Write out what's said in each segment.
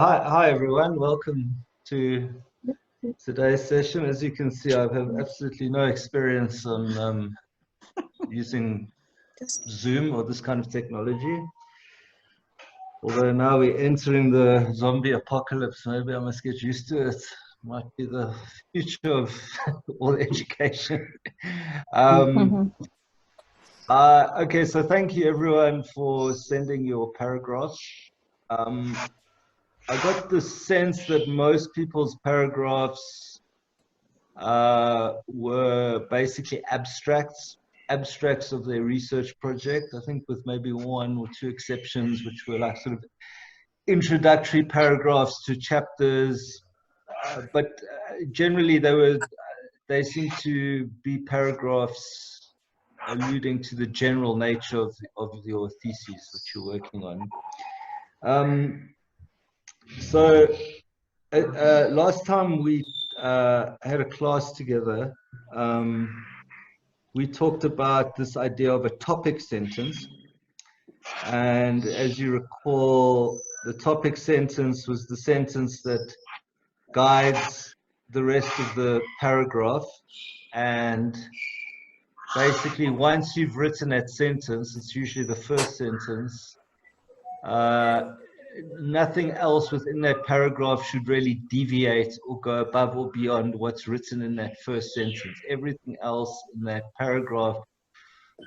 Hi everyone. Welcome to today's session. As you can see, I have absolutely no experience on using Zoom or this kind of technology. Although now we're entering the zombie apocalypse, maybe I must get used to it. Might be the future of all education. Okay, so thank you everyone for sending your paragraphs. I got the sense that most people's paragraphs were basically abstracts of their research project. I think with maybe one or two exceptions, which were like sort of introductory paragraphs to chapters. But generally they seem to be paragraphs alluding to the general nature of your thesis that you're working on. So last time we had a class together, we talked about this idea of a topic sentence. And as you recall, the topic sentence was the sentence that guides the rest of the paragraph. And basically, once you've written that sentence, it's usually the first sentence, nothing else within that paragraph should really deviate or go above or beyond what's written in that first sentence. Everything else in that paragraph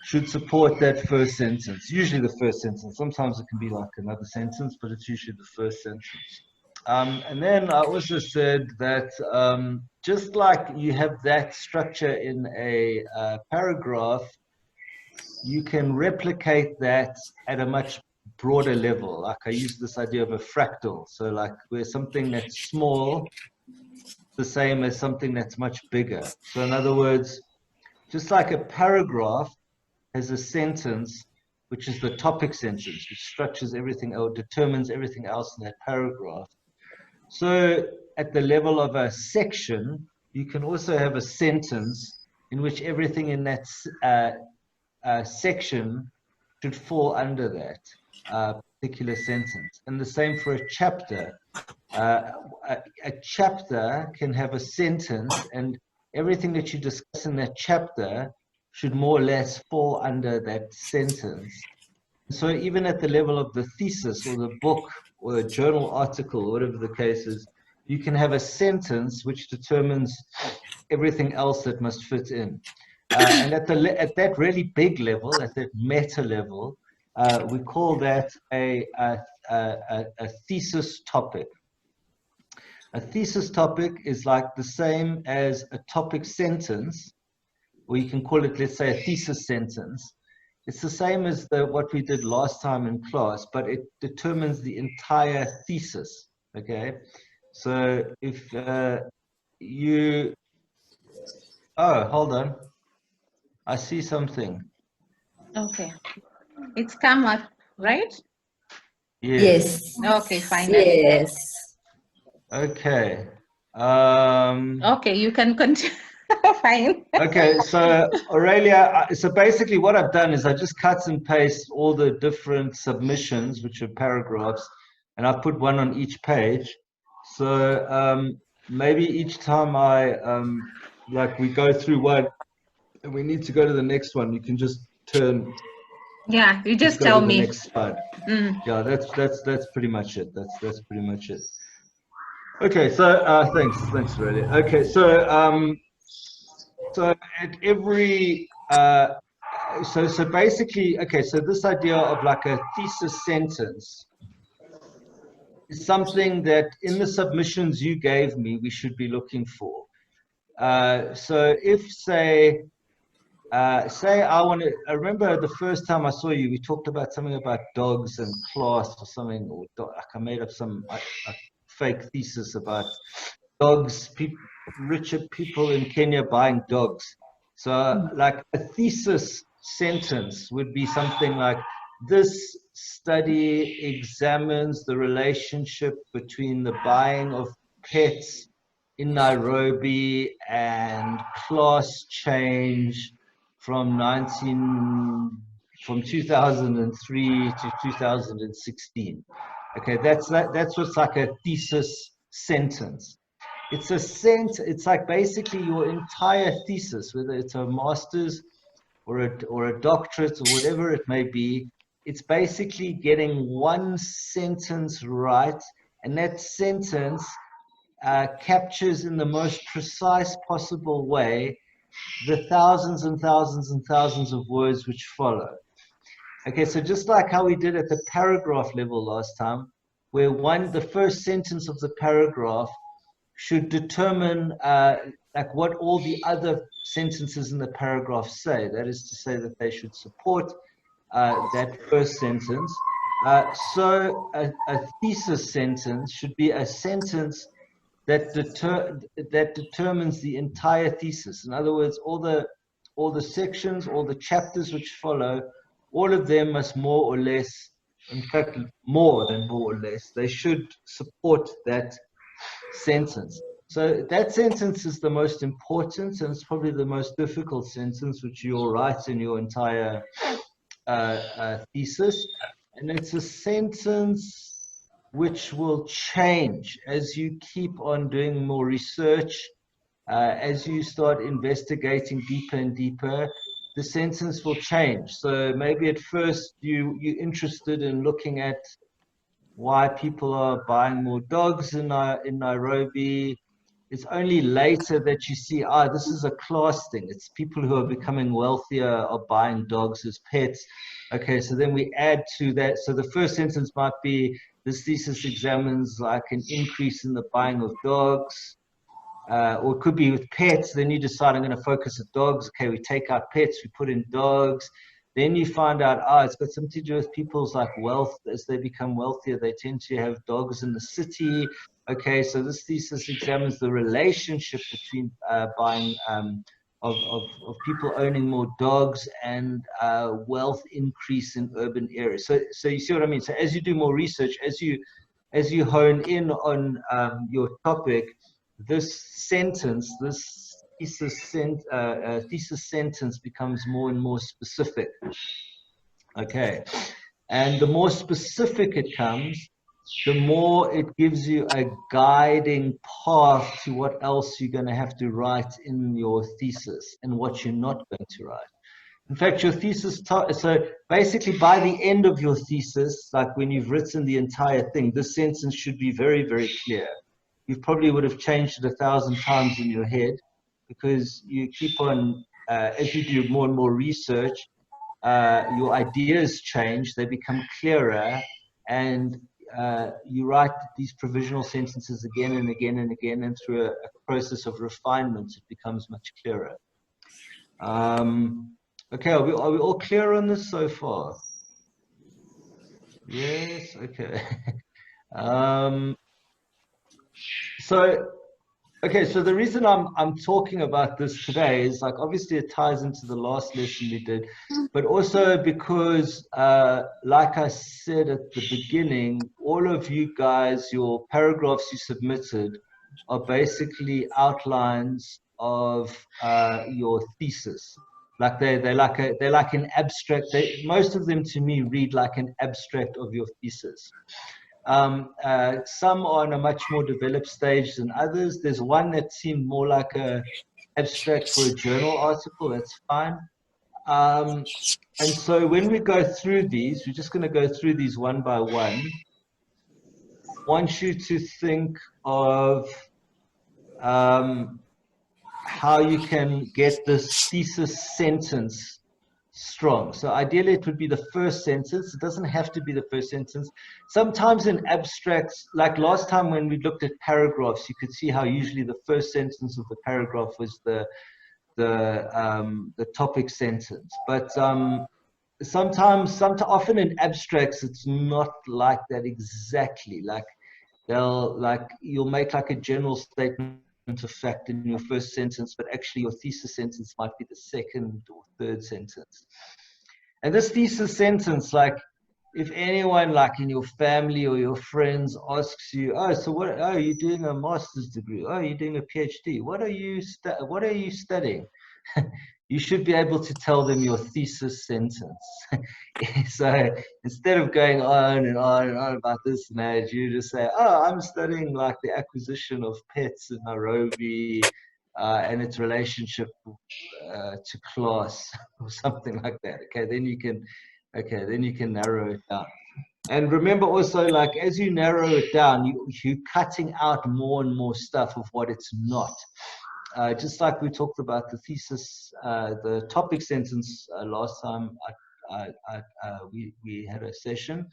should support that first sentence, usually the first sentence. Sometimes it can be like another sentence, but it's usually the first sentence. And then I also said that just like you have that structure in a paragraph, you can replicate that at a much broader level. Like I use this idea of a fractal. So like where something that's small is the same as something that's much bigger. So in other words, just like a paragraph has a sentence, which is the topic sentence, which structures everything or determines everything else in that paragraph. So at the level of a section, you can also have a sentence in which everything in that section should fall under that particular sentence. And the same for a chapter. A chapter can have a sentence, and everything that you discuss in that chapter should more or less fall under that sentence. So even at the level of the thesis or the book or a journal article, whatever the case is, you can have a sentence which determines everything else that must fit in. And at that really big level, at that meta level, we call that a thesis topic. A thesis topic is like the same as a topic sentence, or you can call it, let's say, a thesis sentence. It's the same as what we did last time in class, but it determines the entire thesis, okay? So if you... Oh, hold on. I see something. Okay. It's come up, right? Yes. Okay, fine. Yes. Okay. Okay, you can continue. Fine. Okay, so Aurelia, so basically what I've done is I just cut and paste all the different submissions, which are paragraphs, and I put one on each page. So maybe each time like we go through one and we need to go to the next one, you can just turn. Yeah, you just tell me. Next slide. Yeah, that's pretty much it. That's pretty much it. Okay, so thanks, Aurelia. Okay, so so at every so basically, okay, so this idea of like a thesis sentence is something that in the submissions you gave me, we should be looking for. So if say I remember the first time I saw you, we talked about something about dogs and class or something, or like I made up some fake thesis about dogs, richer people in Kenya buying dogs. So like a thesis sentence would be something like, this study examines the relationship between the buying of pets in Nairobi and class change from 2003 to 2016. Okay, that's what's like a thesis sentence. It's like basically your entire thesis, whether it's a master's or a doctorate or whatever it may be. It's basically getting one sentence right, and that sentence captures in the most precise possible way the thousands and thousands and thousands of words which follow. Okay, so just like how we did at the paragraph level last time, where the first sentence of the paragraph should determine like what all the other sentences in the paragraph say. That is to say that they should support that first sentence. So a thesis sentence should be a sentence that determines the entire thesis. In other words, all the sections, all the chapters which follow, all of them must more or less, in fact, more than more or less, they should support that sentence. So that sentence is the most important, and it's probably the most difficult sentence which you'll write in your entire thesis. And it's a sentence which will change as you keep on doing more research, as you start investigating deeper and deeper. The sentence will change. So maybe at first you're interested in looking at why people are buying more dogs in Nairobi. It's only later that you see, this is a class thing. It's people who are becoming wealthier are buying dogs as pets. Okay, so then we add to that. So the first sentence might be, this thesis examines like an increase in the buying of dogs. Or it could be with pets. Then you decide, I'm going to focus on dogs. Okay, we take out pets, we put in dogs. Then you find out, it's got something to do with people's like wealth. As they become wealthier, they tend to have dogs in the city. Okay, so this thesis examines the relationship between buying of people owning more dogs and wealth increase in urban areas. So you see what I mean? So as you do more research, as you hone in on your topic, this sentence, this thesis sentence becomes more and more specific. Okay, and the more specific it comes, the more it gives you a guiding path to what else you're going to have to write in your thesis and what you're not going to write. In fact, your thesis, so basically by the end of your thesis, like when you've written the entire thing, this sentence should be very, very clear. You probably would have changed it 1,000 times in your head, because you keep on, as you do more and more research, your ideas change, they become clearer, and you write these provisional sentences again and again and again, and through a process of refinement, it becomes much clearer. Okay, are we all clear on this so far? Yes, okay. So the reason I'm talking about this today is, like, obviously it ties into the last lesson we did, but also because, like I said at the beginning, all of you guys, your paragraphs you submitted are basically outlines of your thesis. Like they're like an abstract. Most of them to me read like an abstract of your thesis. Some are on a much more developed stage than others. There's one that seemed more like a abstract for a journal article. That's fine. And so when we go through these, we're just going to go through these one by one. I want you to think of how you can get this thesis sentence strong. So ideally it would be the first sentence. It doesn't have to be the first sentence. Sometimes in abstracts, like last time when we looked at paragraphs, you could see how usually the first sentence of the paragraph was the topic sentence. But often in abstracts, it's not like that exactly. Like you'll make like a general statement of fact in your first sentence, but actually your thesis sentence might be the second or third sentence. And this thesis sentence, like, if anyone like in your family or your friends asks you, so what are you doing a master's degree? You're doing a PhD. What are you studying? you should be able to tell them your thesis sentence. So instead of going on and on and on about this and that, you just say, oh, I'm studying like the acquisition of pets in Nairobi and its relationship to class or something like that. Okay, then you can narrow it down. And remember also, like, as you narrow it down, you're cutting out more and more stuff of what it's not. Just like we talked about the thesis, the topic sentence last time we had a session.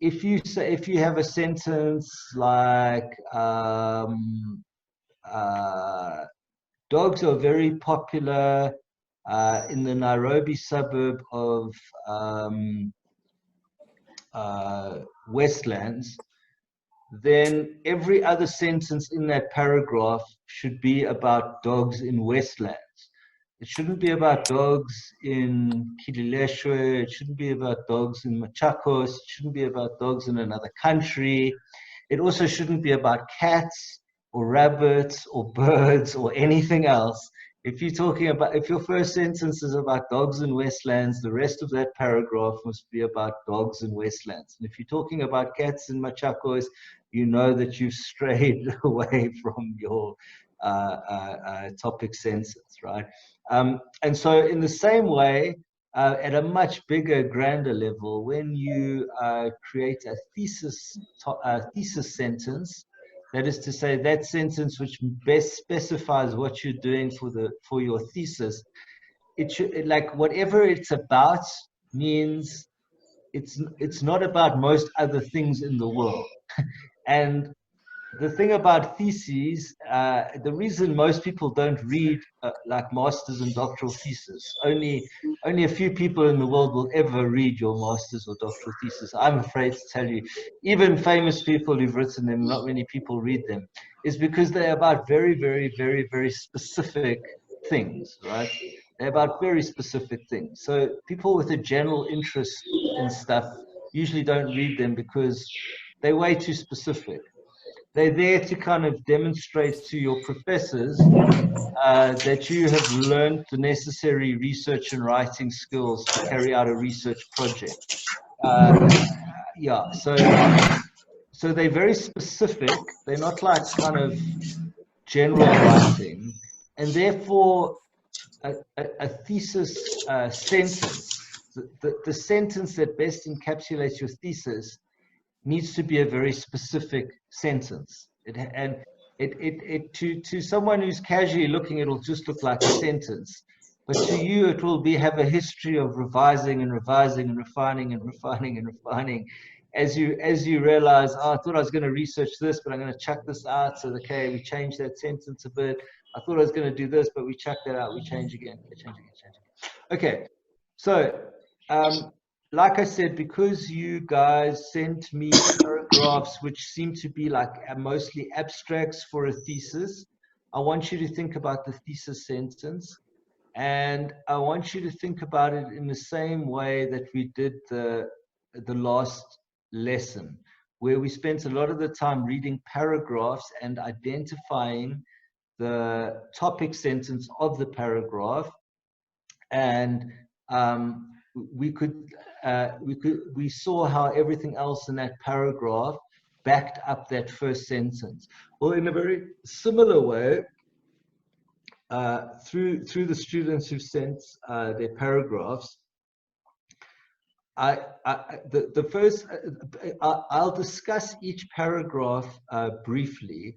If you have a sentence like dogs are very popular in the Nairobi suburb of Westlands, then every other sentence in that paragraph should be about dogs in Westlands. It shouldn't be about dogs in Kilileshwe. It shouldn't be about dogs in Machakos. It shouldn't be about dogs in another country. It also shouldn't be about cats or rabbits or birds or anything else. If you're talking about, if your first sentence is about dogs in Westlands, the rest of that paragraph must be about dogs in Westlands. And if you're talking about cats in Machakos, you know that you've strayed away from your topic sentence, right? And so in the same way, at a much bigger, grander level, when you create a thesis sentence, that is to say, that sentence which best specifies what you're doing for your thesis, it should, like, whatever it's about means it's not about most other things in the world. And the thing about theses, the reason most people don't read like master's and doctoral thesis, only a few people in the world will ever read your master's or doctoral thesis. I'm afraid to tell you, even famous people who've written them, not many people read them, is because they're about very, very, very, very specific things, right? They're about very specific things. So people with a general interest in stuff usually don't read them because they're way too specific. They're there to kind of demonstrate to your professors that you have learned the necessary research and writing skills to carry out a research project. Yeah, so they're very specific. They're not like kind of general writing, and therefore a thesis sentence, the sentence that best encapsulates your thesis, needs to be a very specific sentence. To someone who's casually looking, it'll just look like a sentence. But to you, it will have a history of revising and revising and refining and refining and refining. As you realize, oh, I thought I was going to research this, but I'm going to chuck this out. So, okay, we change that sentence a bit. I thought I was going to do this, but we chuck that out. We change again. Okay, so like I said, because you guys sent me paragraphs which seem to be like mostly abstracts for a thesis, I want you to think about the thesis sentence, and I want you to think about it in the same way that we did the last lesson, where we spent a lot of the time reading paragraphs and identifying the topic sentence of the paragraph, and we saw how everything else in that paragraph backed up that first sentence. Well, in a very similar way, through the students who sent their paragraphs, I'll discuss each paragraph briefly.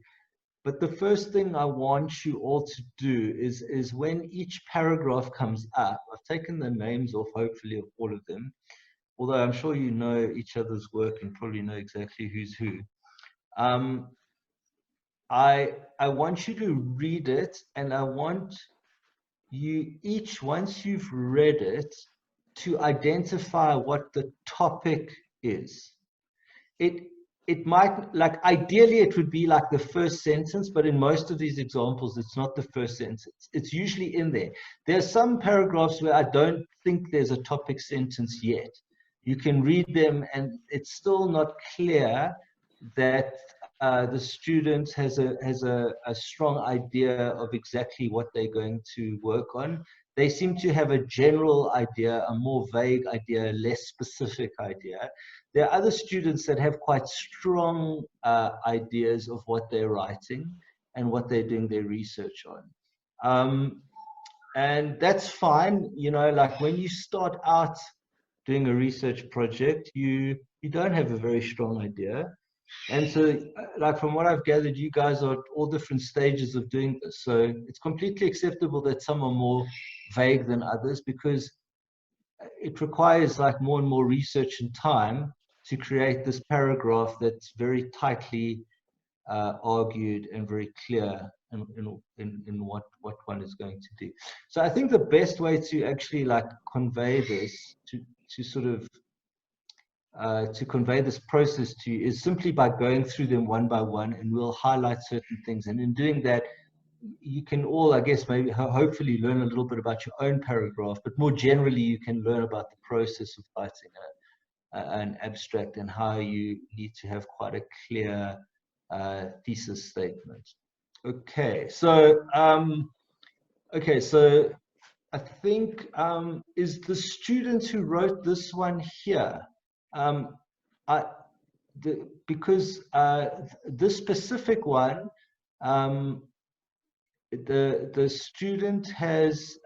But the first thing I want you all to do is when each paragraph comes up, I've taken the names off, hopefully, of all of them, although I'm sure you know each other's work and probably know exactly who's who. I want you to read it, and I want you each, once you've read it, to identify what the topic is. It might, like, ideally it would be like the first sentence, but in most of these examples, it's not the first sentence. It's usually in there. There are some paragraphs where I don't think there's a topic sentence yet. You can read them and it's still not clear that the student has a strong idea of exactly what they're going to work on. They seem to have a general idea, a more vague idea, less specific idea. There are other students that have quite strong ideas of what they're writing and what they're doing their research on. And that's fine, you know, like when you start out doing a research project, you don't have a very strong idea. And so, like from what I've gathered, you guys are at all different stages of doing this. So it's completely acceptable that some are more vague than others, because it requires like more and more research and time to create this paragraph that's very tightly argued and very clear in what one is going to do. So I think the best way to actually like convey this, to sort of to convey this process to you, is simply by going through them one by one, and we'll highlight certain things. And in doing that, you can all, I guess, maybe hopefully learn a little bit about your own paragraph, but more generally, you can learn about the process of writing an abstract and how you need to have quite a clear thesis statement. Okay, so I think is the student who wrote this one here. Because this specific one, the student has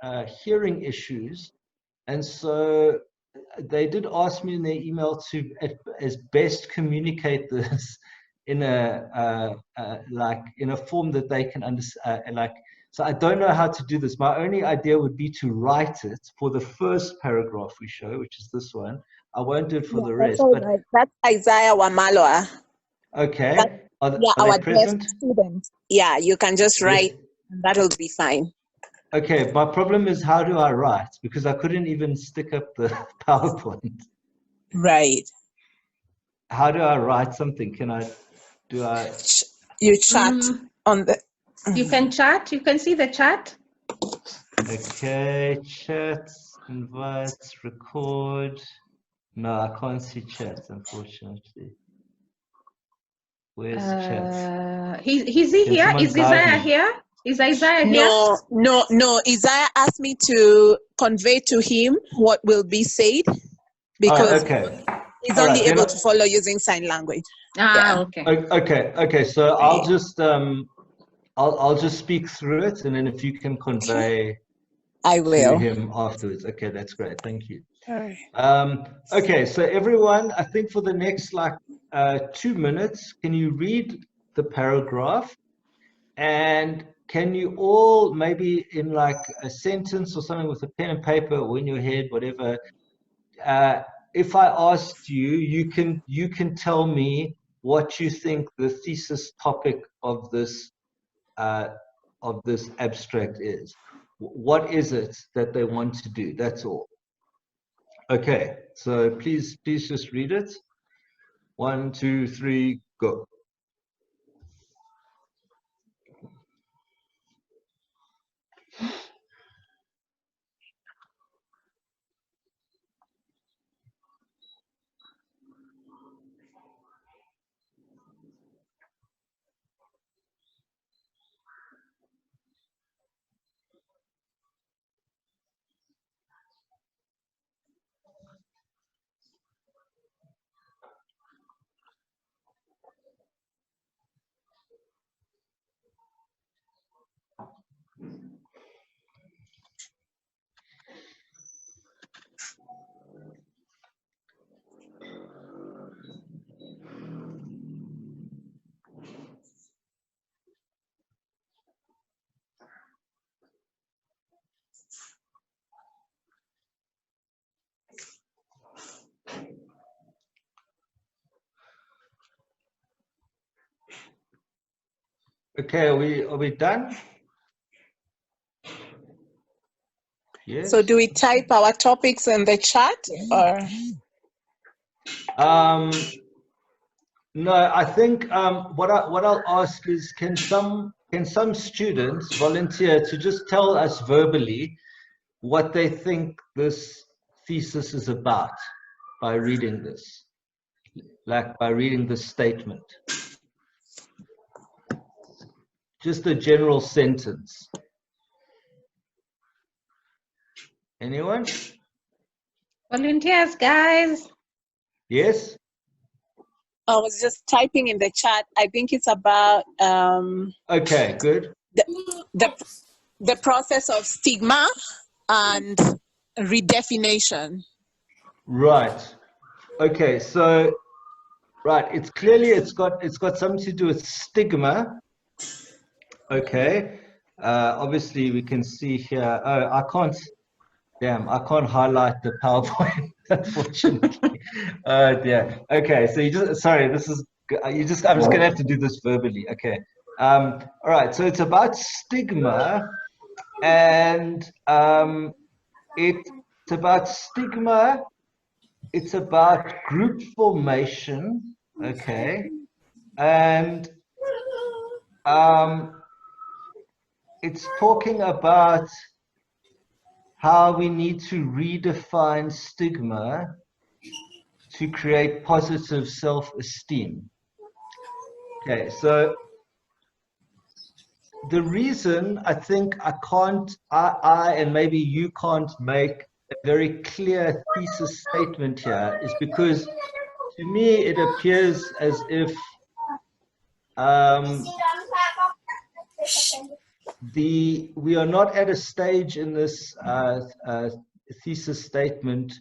hearing issues, and so they did ask me in their email to as best communicate this in a like in a form that they can understand. So I don't know how to do this. My only idea would be to write it for the first paragraph we show, which is this one. I won't do it for the rest. But right. That's Isaiah Wamaloa. Okay. Are our they present? guest student. Yeah, you can just write. Yes. And that'll be fine. Okay. My problem is, how do I write? Because I couldn't even stick up the PowerPoint. Right. How do I write something? You chat on the... You can chat. You can see the chat. Okay. Chat, invites, record. No, I can't see chat, unfortunately. Where's chat? Is he here? Is Isaiah here? Is Isaiah here? No. Isaiah asked me to convey to him what will be said, because he's only able to follow using sign language. Okay. Okay. So I'll just I'll just speak through it, and then if you can convey I will to him afterwards. Okay, that's great. Thank you. All right. Okay, so everyone, I think for the next 2 minutes, can you read the paragraph, and can you all, maybe in like a sentence or something with a pen and paper or in your head, whatever, if I asked you, you can tell me what you think the thesis topic of this abstract is. What is it that they want to do? That's all. Okay, so please just read it. 1, 2, 3, go. Okay, are we done? Yes. So do we type our topics in the chat, or? No, I think what I'll ask is, can some students volunteer to just tell us verbally what they think this thesis is about by reading this, like by reading this statement. just a general sentence. Anyone? Volunteers, guys. Yes? I was just typing in the chat. I think it's about okay, good. The process of stigma and redefinition. Right. Okay, so right, it's clearly it's got something to do with stigma. Okay. Obviously we can see here. Oh, I can't highlight the PowerPoint, unfortunately. Yeah. Okay, so I'm just gonna have to do this verbally. Okay. All right, so it's about stigma, and it's about stigma, it's about group formation, okay, and it's talking about how we need to redefine stigma to create positive self-esteem. Okay, so the reason I think I and maybe you can't make a very clear thesis statement here is because to me it appears as if we are not at a stage in this thesis statement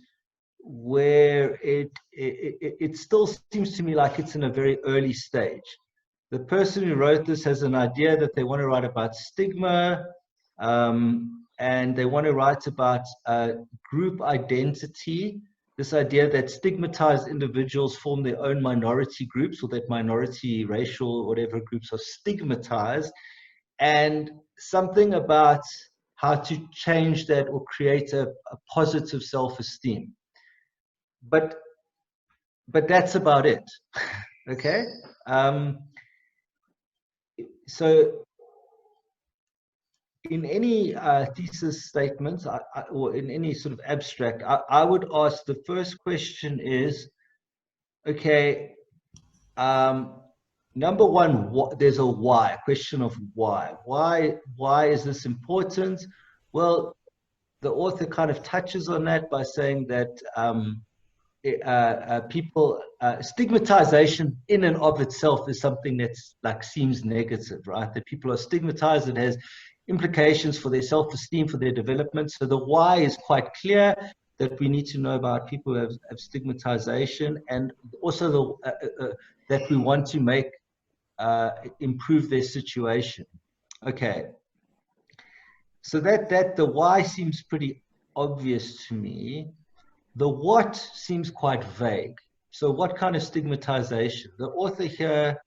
where it still seems to me like it's in a very early stage. The person who wrote this has an idea that they want to write about stigma, and they want to write about group identity, this idea that stigmatized individuals form their own minority groups, or that minority, racial, whatever groups are stigmatized, and something about how to change that or create a positive self-esteem. But that's about it. Okay. So in any thesis statements or in any sort of abstract, I would ask, the first question is, okay, number one, there's a why, question of why. Why is this important? Well, the author kind of touches on that by saying that stigmatization in and of itself is something that's like seems negative, right? That people are stigmatized, it has implications for their self-esteem, for their development. So the why is quite clear, that we need to know about people who have stigmatization, and also that we want to make improve their situation. Okay, so that the why seems pretty obvious to me. The what seems quite vague. So what kind of stigmatization? The author here,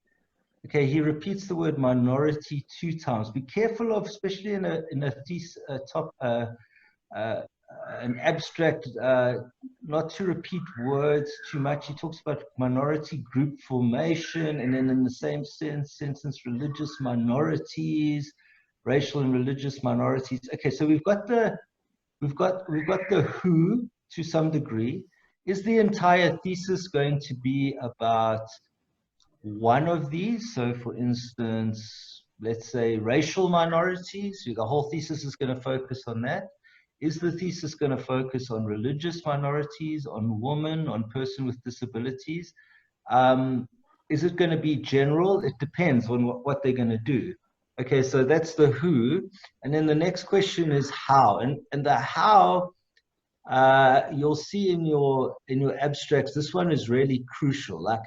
okay, he repeats the word minority 2 times. Be careful of, especially in a thesis an abstract, not to repeat words too much. He talks about minority group formation, and then in the same sentence, religious minorities, racial and religious minorities. Okay, so we've got the who to some degree. Is the entire thesis going to be about one of these? So for instance, let's say racial minorities, the whole thesis is going to focus on that. Is the thesis going to focus on religious minorities, on women, on person with disabilities? Is it going to be general? It depends on what they're going to do. Okay, so that's the who. And then the next question is how. And the how, you'll see in your abstracts, this one is really crucial. Like,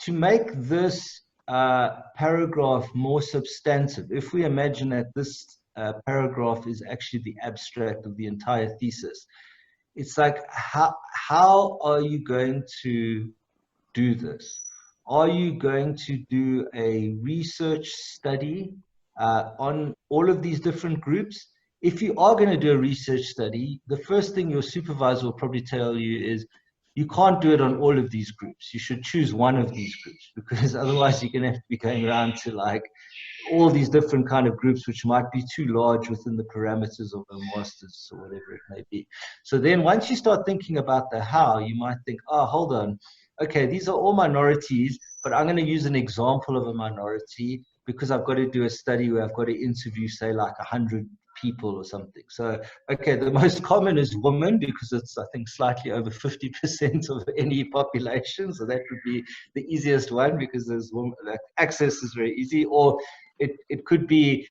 to make this paragraph more substantive, if we imagine that this paragraph is actually the abstract of the entire thesis, it's like, how are you going to do this? Are you going to do a research study on all of these different groups? If you are going to do a research study, the first thing your supervisor will probably tell you is, you can't do it on all of these groups. You should choose one of these groups, because otherwise you're going to have to be going around to like all these different kind of groups, which might be too large within the parameters of a master's or whatever it may be. So then once you start thinking about the how, you might think, oh, hold on. Okay, these are all minorities, but I'm going to use an example of a minority. because I've got to do a study where I've got to interview, say, like 100 people or something. So, okay, the most common is women, because it's, I think, slightly over 50% of any population. So that would be the easiest one, because there's women, like, access is very easy. Or it could be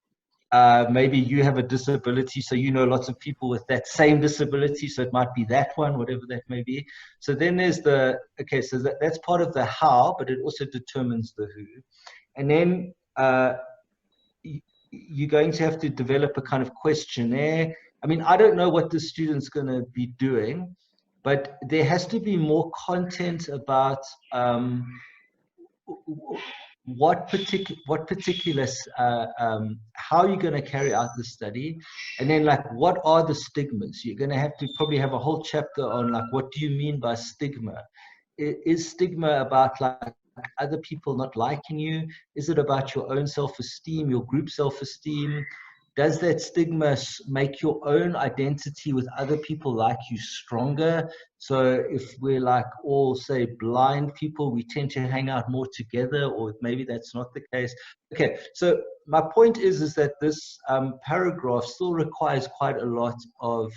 maybe you have a disability, so you know lots of people with that same disability, so it might be that one, whatever that may be. So then there's the, okay, so that's part of the how, but it also determines the who. And then you're going to have to develop a kind of questionnaire. I mean, I don't know what the student's going to be doing, but there has to be more content about what particular how you're going to carry out the study, and then like what are the stigmas. You're going to have to probably have a whole chapter on like, what do you mean by stigma? Is stigma about like other people not liking you? Is it about your own self-esteem, your group self-esteem? Does that stigma make your own identity with other people like you stronger? So if we're like all, say, blind people, we tend to hang out more together, or maybe that's not the case. Okay, so my point is that this paragraph still requires quite a lot of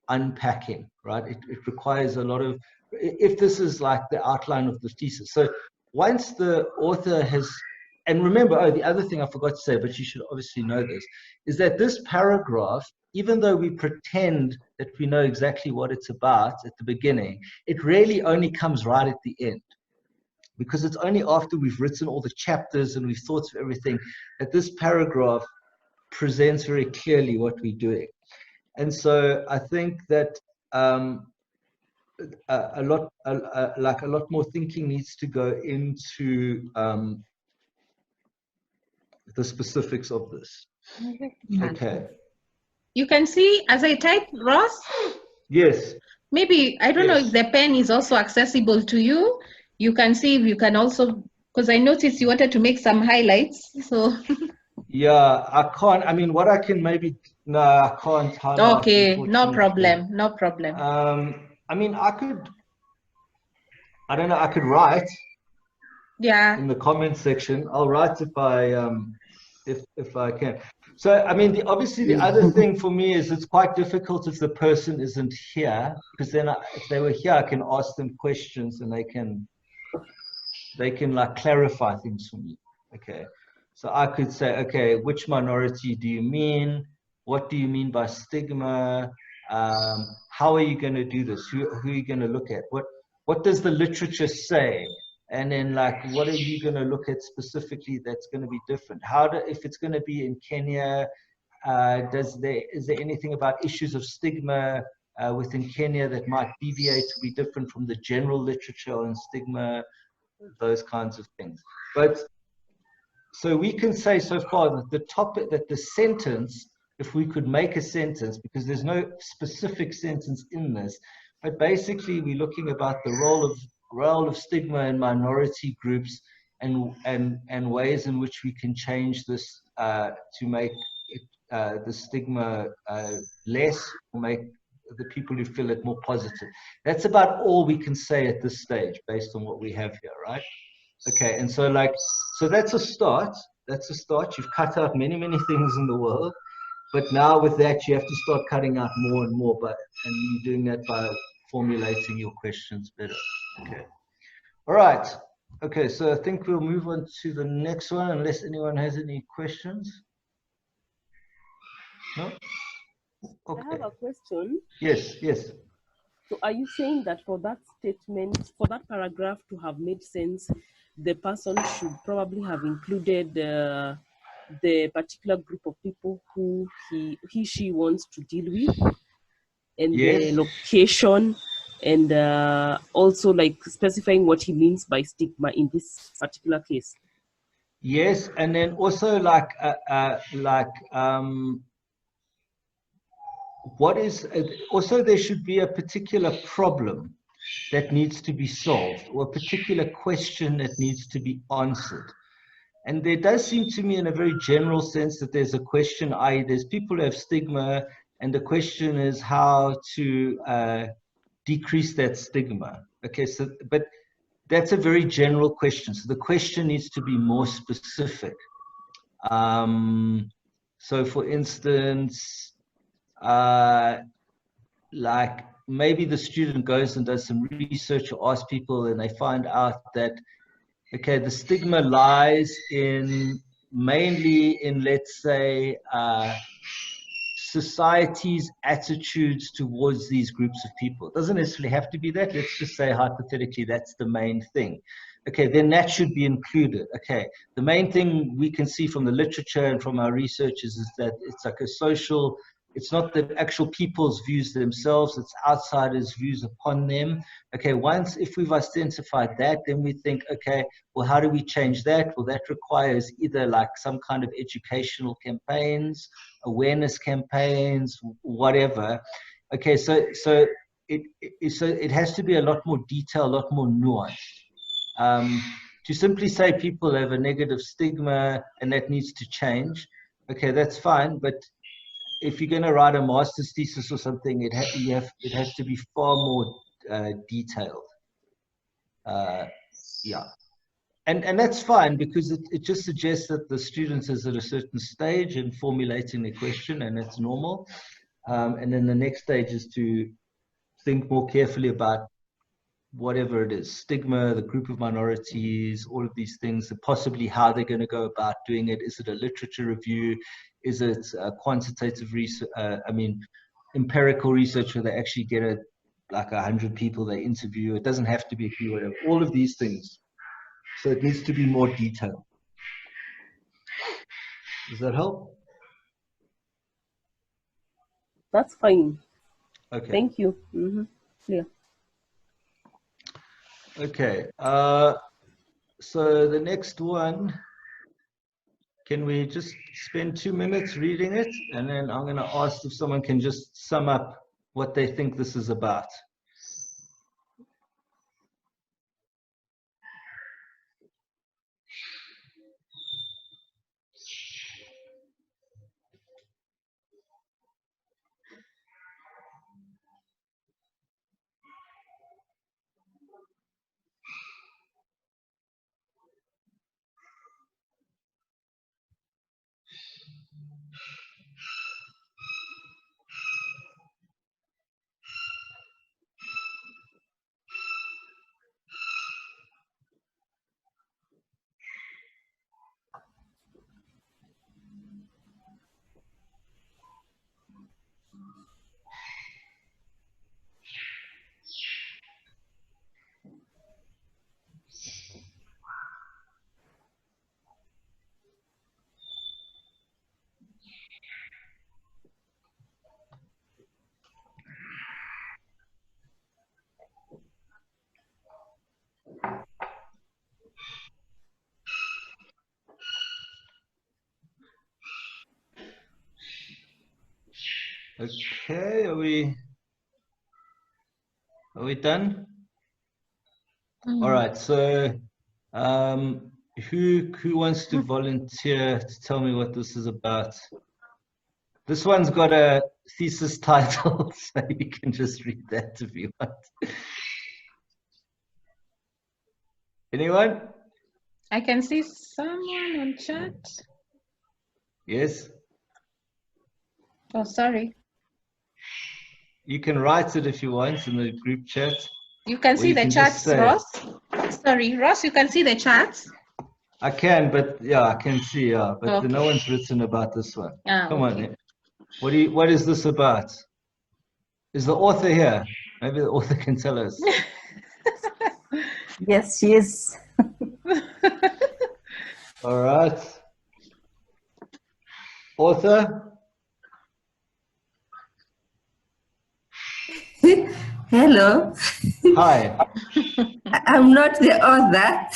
unpacking, right? It requires a lot of, if this is like the outline of the thesis. So once the author has, and remember, oh, the other thing I forgot to say, but you should obviously know this, is that this paragraph, even though we pretend that we know exactly what it's about at the beginning, it really only comes right at the end. Because it's only after we've written all the chapters and we've thought of everything that this paragraph presents very clearly what we're doing. And so I think that a lot more thinking needs to go into the specifics of this. Okay. You can see as I type, Ross? Yes. Maybe, I don't know if the pen is also accessible to you. You can see if you can also, because I noticed you wanted to make some highlights. So. Yeah, I can't. I mean, what I can maybe, no, I can't highlight. Okay, no problem, no problem. I mean, I could, I don't know, I could write. Yeah. In the comment section, I'll write if I can. So, I mean, obviously the other thing for me is it's quite difficult if the person isn't here, because then if they were here, I can ask them questions and they can like clarify things for me. Okay. So I could say, okay, which minority do you mean? What do you mean by stigma? How are you going to do this? Who are you going to look at? What does the literature say? And then, like, what are you going to look at specifically that's going to be different? If it's going to be in Kenya, is there anything about issues of stigma within Kenya that might deviate to be different from the general literature on stigma? Those kinds of things. But so we can say so far that the topic, that the sentence, if we could make a sentence, because there's no specific sentence in this, but basically we're looking about the role of stigma in minority groups and ways in which we can change this to make the stigma less, or make the people who feel it more positive. That's about all we can say at this stage based on what we have here, right? Okay, and so so that's a start. That's a start. You've cut out many, many things in the world, but now with that you have to start cutting out more and more, and you're doing that by formulating your questions better. Okay. All right. Okay, so I think we'll move on to the next one, unless anyone has any questions. No? Okay. I have a question. Yes, yes. So are you saying that for that statement, for that paragraph to have made sense, the person should probably have included the particular group of people who she wants to deal with, and the location, and also like specifying what he means by stigma in this particular case? Yes, and then also what is also, there should be a particular problem that needs to be solved, or a particular question that needs to be answered. And there does seem to me, in a very general sense, that there's a question, i.e. there's people who have stigma, and the question is how to decrease that stigma. Okay, so, but that's a very general question. So the question needs to be more specific. So for instance, like maybe the student goes and does some research or asks people, and they find out that, okay, the stigma lies mainly in, let's say, society's attitudes towards these groups of people. It doesn't necessarily have to be that. Let's just say hypothetically that's the main thing. Okay, then that should be included. Okay, the main thing we can see from the literature and from our research is that it's like a social, it's not the actual people's views themselves, it's outsiders' views upon them. Okay, once, if we've identified that, then we think, okay, well, how do we change that? Well, that requires either like some kind of educational campaigns, awareness campaigns, whatever. Okay, so it has to be a lot more detailed, a lot more nuanced. To simply say people have a negative stigma and that needs to change, okay, that's fine, but if you're going to write a master's thesis or something, it has to be far more detailed. Yeah, and that's fine, because it just suggests that the student is at a certain stage in formulating the question, and that's normal. And then the next stage is to think more carefully about whatever it is, stigma, the group of minorities, all of these things, and possibly how they're going to go about doing it. Is it a literature review? Is it a quantitative research? Empirical research, where they actually get like 100 people they interview. It doesn't have to be a keyword. All of these things. So it needs to be more detailed. Does that help? That's fine. Okay. Thank you. Mm-hmm. Clear. Okay. So the next one, can we just spend 2 minutes reading it? And then I'm going to ask if someone can just sum up what they think this is about. Okay, are we done? All right, so who wants to volunteer to tell me what this is about? This one's got a thesis title, so you can just read that if you want. Anyone? I can see someone on chat. Yes? Oh, sorry. You can write it if you want in the group chat. You can see the chats, Ross. Sorry, Ross, you can see the chats. I can, but yeah, I can see, yeah, but okay. No one's written about this one. Come on. What is this about? Is the author here? Maybe the author can tell us. Yes, she is. All right. Author? Hello. Hi. I'm not the author,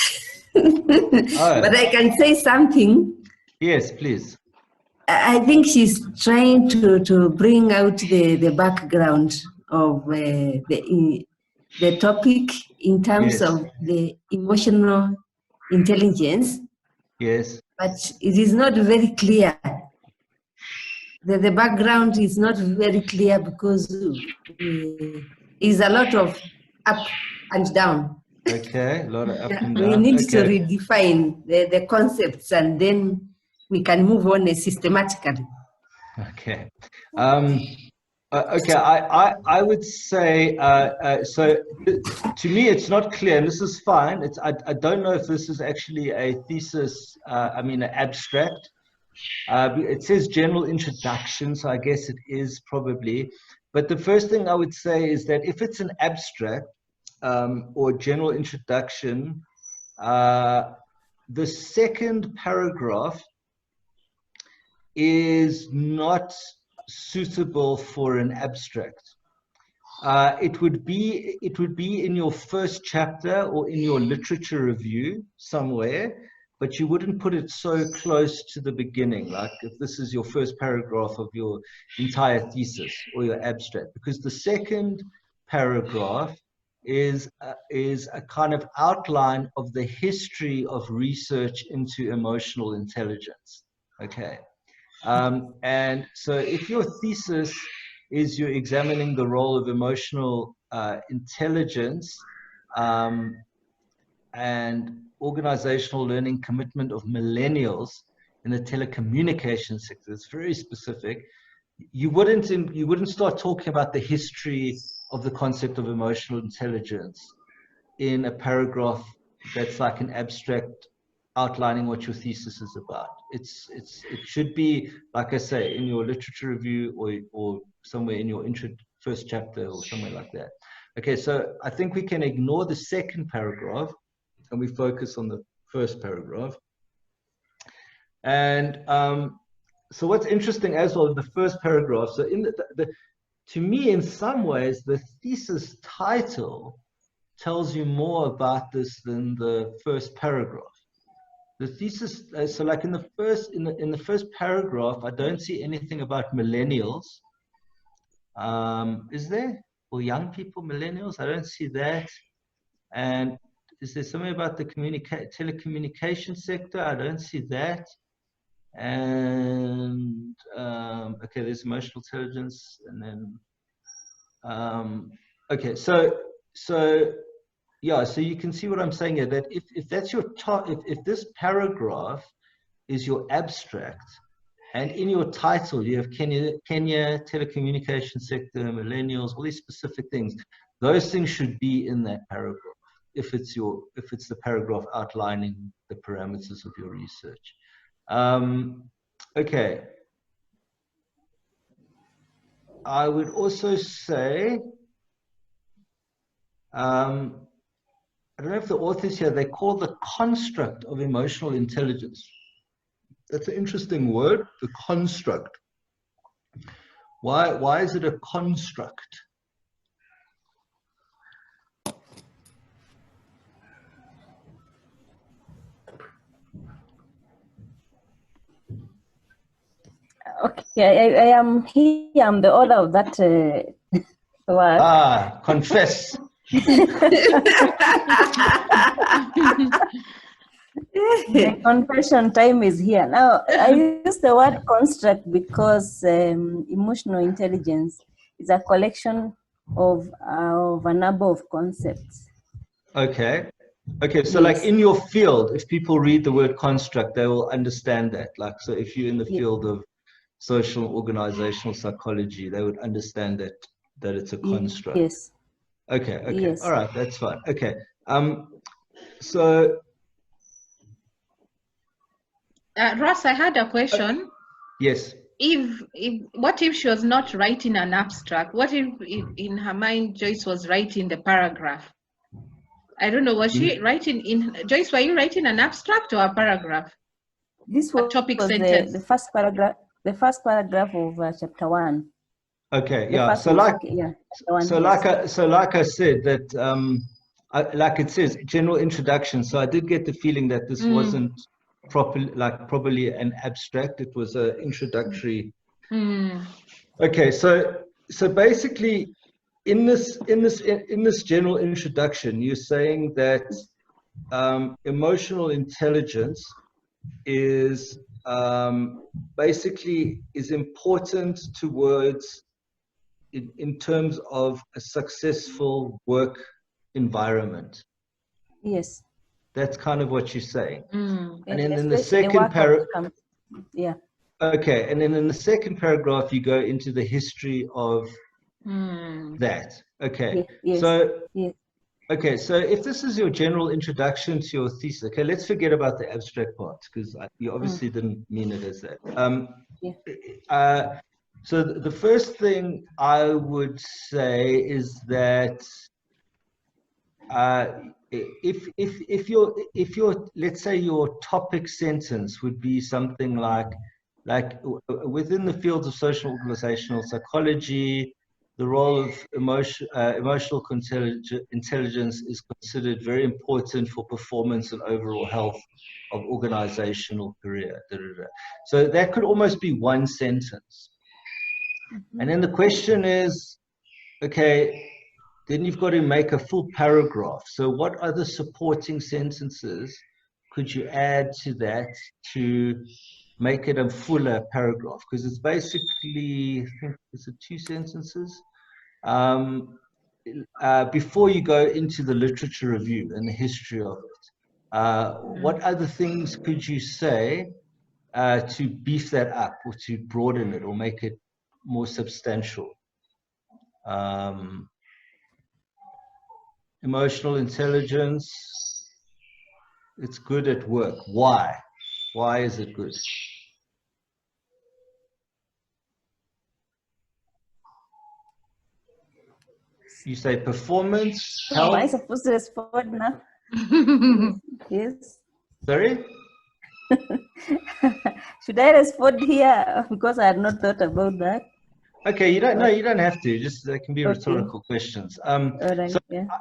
but I can say something. Yes, please. I think she's trying to bring out the background of the topic in terms of the emotional intelligence. Yes. But it is not very clear. The background is not very clear because is a lot of up and down. Okay, a lot of up and We down. need Okay. to redefine the concepts, and then we can move on systematically. Okay. Okay, I would say, so to me, it's not clear, and this is fine. I don't know if this is actually a thesis, an abstract. It says general introduction, so I guess it is probably. But the first thing I would say is that if it's an abstract or general introduction, the second paragraph is not suitable for an abstract. It would be in your first chapter or in your literature review somewhere, but you wouldn't put it so close to the beginning, like if this is your first paragraph of your entire thesis or your abstract, because the second paragraph is a kind of outline of the history of research into emotional intelligence. Okay. And so if your thesis is you're examining the role of emotional intelligence and organizational learning commitment of millennials in the telecommunications sector, it's very specific. You wouldn't start talking about the history of the concept of emotional intelligence in a paragraph that's like an abstract outlining what your thesis is about. It should be, like I say, in your literature review or somewhere in your first chapter or somewhere like that. Okay, so I think we can ignore the second paragraph and we focus on the first paragraph. And so what's interesting as well in the first paragraph, so in to me, in some ways, the thesis title tells you more about this than the first paragraph. The thesis, so like in the first paragraph, I don't see anything about millennials. Is there? Or young people, millennials? I don't see that. And is there something about the telecommunication sector? I don't see that. And okay, there's emotional intelligence, and then okay, so yeah, so you can see what I'm saying here, that if that's your top, if this paragraph is your abstract, and in your title you have Kenya, telecommunication sector, millennials, all these specific things, those things should be in that paragraph. If it's the paragraph outlining the parameters of your research. Okay. I would also say, I don't know if the authors here, they call the construct of emotional intelligence. That's an interesting word, the construct. Why is it a construct? Okay, I am here. I'm the author of that work. Ah, confess. The confession time is here. Now, I use the word construct because emotional intelligence is a collection of a number of concepts. Okay. Okay, so Yes. like in your field, if people read the word construct, they will understand that. Like, so if you're in the field of social and organizational psychology, they would understand that it's a construct. Yes. Okay, okay. Yes. All right, that's fine. Okay. So Ross, I had a question. yes. What if she was not writing an abstract? What if in her mind Joyce was writing the paragraph? I don't know, was she writing Joyce, were you writing an abstract or a paragraph? This was a topic sentence. The first paragraph of chapter 1. Okay, yeah. So like I said that like it says general introduction. So I did get the feeling that this wasn't probably an abstract. It was an introductory. Okay, so basically in this general introduction, you're saying that emotional intelligence is basically is important towards in terms of a successful work environment. Yes. That's kind of what you're saying. Mm. And then in the second paragraph, yeah. Okay, and then in the second paragraph, you go into the history of that. Okay, yes. So yes. Okay, so if this is your general introduction to your thesis, okay, let's forget about the abstract part because you obviously didn't mean it as that. So the first thing I would say is that if your let's say your topic sentence would be something like within the fields of social organizational psychology, the role of emotional intelligence is considered very important for performance and overall health of organizational career. So that could almost be one sentence. And then the question is, okay, then you've got to make a full paragraph. So what other supporting sentences could you add to that to make it a fuller paragraph? Because it's basically, I think it's 2 sentences. Before you go into the literature review and the history of it, what other things could you say to beef that up or to broaden it or make it more substantial? Emotional intelligence, it's good at work. Why? Why is it good? You say performance, health. Am I supposed to respond now? Yes. Sorry? Should I respond here? Because I had not thought about that. Okay, you don't know. You don't have to. Just they can be rhetorical questions. Right,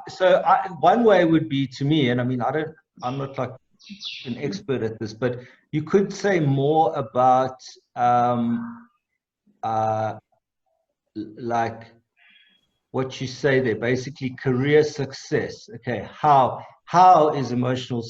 So one way would be to me, and I mean, I'm not like an expert at this, but you could say more about like what you say there, basically career success. Okay, how is emotional?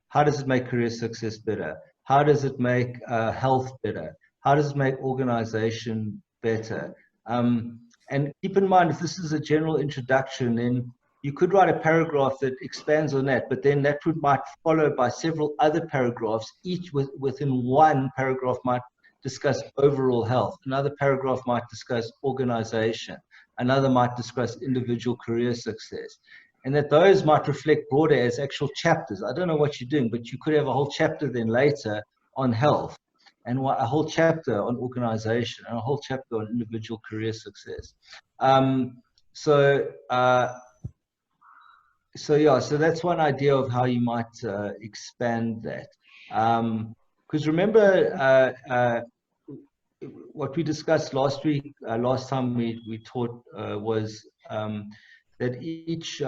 How does it make career success better? How does it make health better? How does it make organization better? And keep in mind, if this is a general introduction, then you could write a paragraph that expands on that, but then that might follow by several other paragraphs, each within one paragraph might discuss overall health. Another paragraph might discuss organization. Another might discuss individual career success. And that those might reflect broader as actual chapters. I don't know what you're doing, but you could have a whole chapter then later on health, and a whole chapter on organization, and a whole chapter on individual career success. So that's one idea of how you might expand that. Because remember what we discussed last week, last time we taught was that each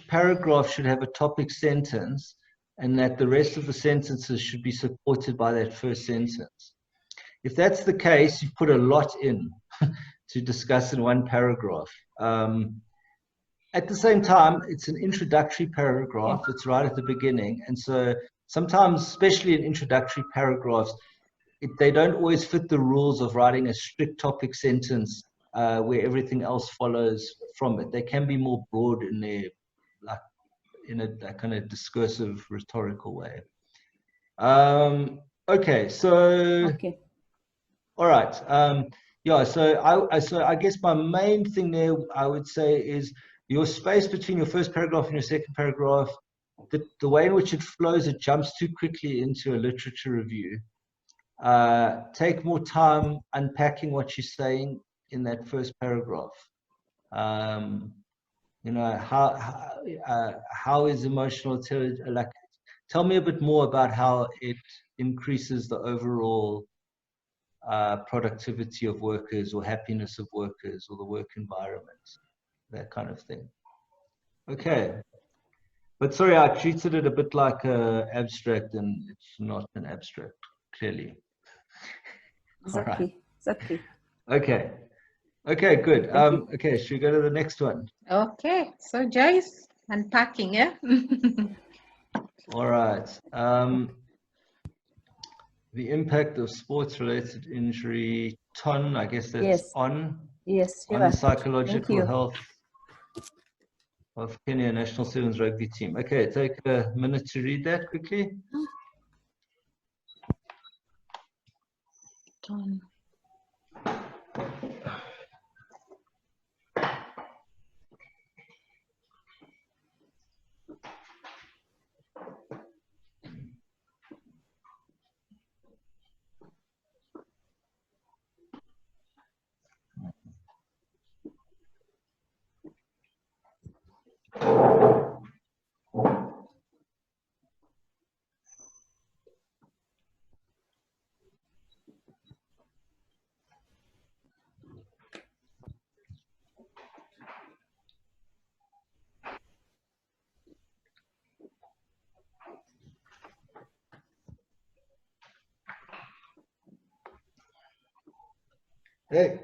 paragraph should have a topic sentence, and that the rest of the sentences should be supported by that first sentence. If that's the case, you've put a lot in to discuss in one paragraph. At the same time, it's an introductory paragraph. It's right at the beginning. And so sometimes, especially in introductory paragraphs, they don't always fit the rules of writing a strict topic sentence where everything else follows from it. They can be more broad in their, like, in a kind of discursive, rhetorical way. Okay, so all right. So I guess my main thing there, I would say, is your space between your first paragraph and your second paragraph, the way in which it flows, it jumps too quickly into a literature review. Take more time unpacking what you're saying in that first paragraph. You know, how is emotional intelligence, like, tell me a bit more about how it increases the overall productivity of workers or happiness of workers or the work environment, that kind of thing. Okay. But sorry, I treated it a bit like abstract, and it's not an abstract, clearly. It's okay. Right. It's okay. Okay. Okay, good. Okay, should we go to the next one? Okay, so Joyce, unpacking, yeah? All right. The impact of sports-related injury, TON, I guess that's on. Yes, on psychological health. of Kenya national sevens rugby team. Okay, take a minute to read that quickly. Done. Hey.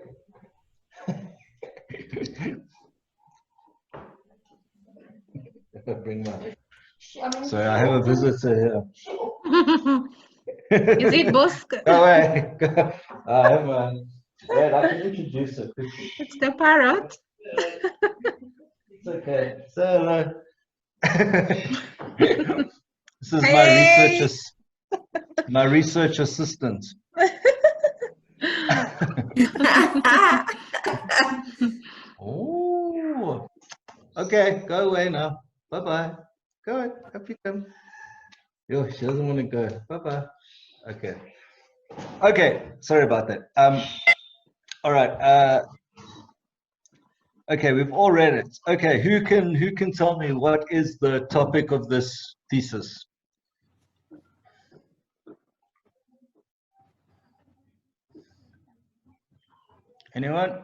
Bring my. Sorry, I have a visitor here. Is it boss? Go away. I have a. Wait, I can introduce it quickly. It's the parrot. It's okay. So, this is Hey! my research assistant. Oh, okay. Go away now. Bye bye. Go ahead. Up you come. Yo, she doesn't want to go. Bye bye. Okay. Okay. Sorry about that. All right. Okay, we've all read it. Okay, who can tell me what is the topic of this thesis? Anyone?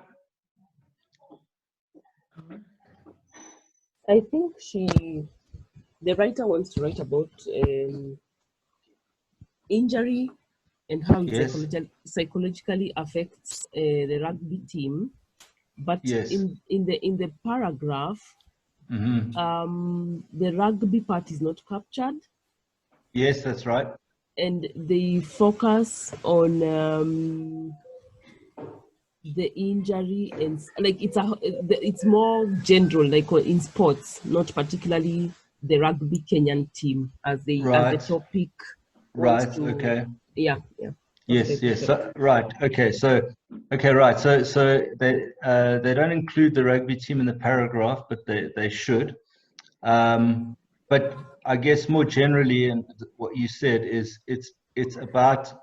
I think the writer wants to write about injury and how it psychologically affects the rugby team. But in the paragraph, the rugby part is not captured. Yes, that's right. And they focus on the injury, and like it's more general, like in sports, not particularly the rugby Kenyan team as the topic. Right. Okay. Yeah. Yes. So, right. Okay. So right. So they don't include the rugby team in the paragraph, but they should. But I guess more generally, and what you said is it's about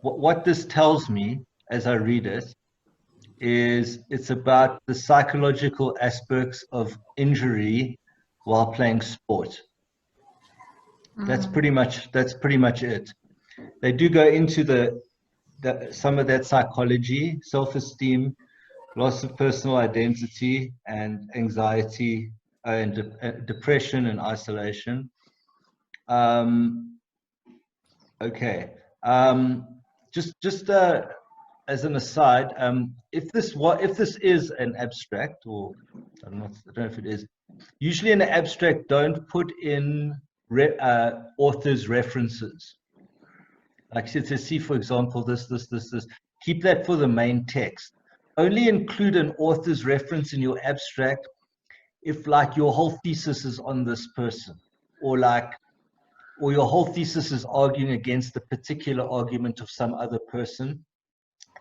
what this tells me as I read it is it's about the psychological aspects of injury while playing sport. That's pretty much it. They do go into some of that psychology, self-esteem, loss of personal identity, and anxiety, and depression and isolation. Okay. Just as an aside, if this is an abstract, or I don't know if it is. Usually in an abstract, don't put in authors' references. Like to see, for example, this. Keep that for the main text. Only include an author's reference in your abstract if, like, your whole thesis is on this person, or your whole thesis is arguing against the particular argument of some other person.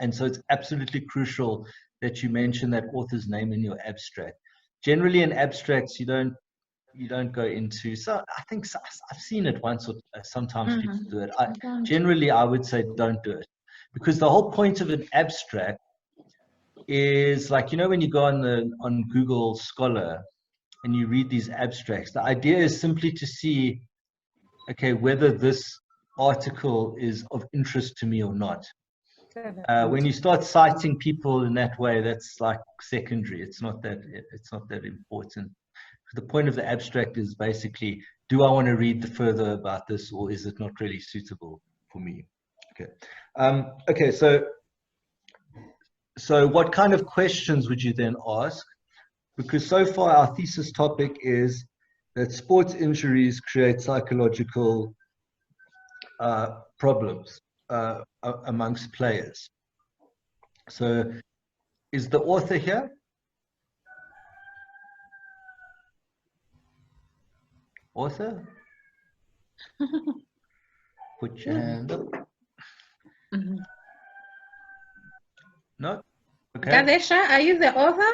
And so it's absolutely crucial that you mention that author's name in your abstract. Generally in abstracts, you don't go into, so I think I've seen it once or sometimes people do it. Generally, I would say don't do it, because the whole point of an abstract is, like, when you go on Google Scholar and you read these abstracts, the idea is simply to see, okay, whether this article is of interest to me or not. When you start citing people in that way, that's like secondary. It's not that important. The point of the abstract is basically, do I want to read further about this, or is it not really suitable for me? Okay. Okay. So what kind of questions would you then ask? Because so far our thesis topic is that sports injuries create psychological problems amongst players. So is the author here? Author? Put your hand up. No? Okay. Gadesha, are you the author?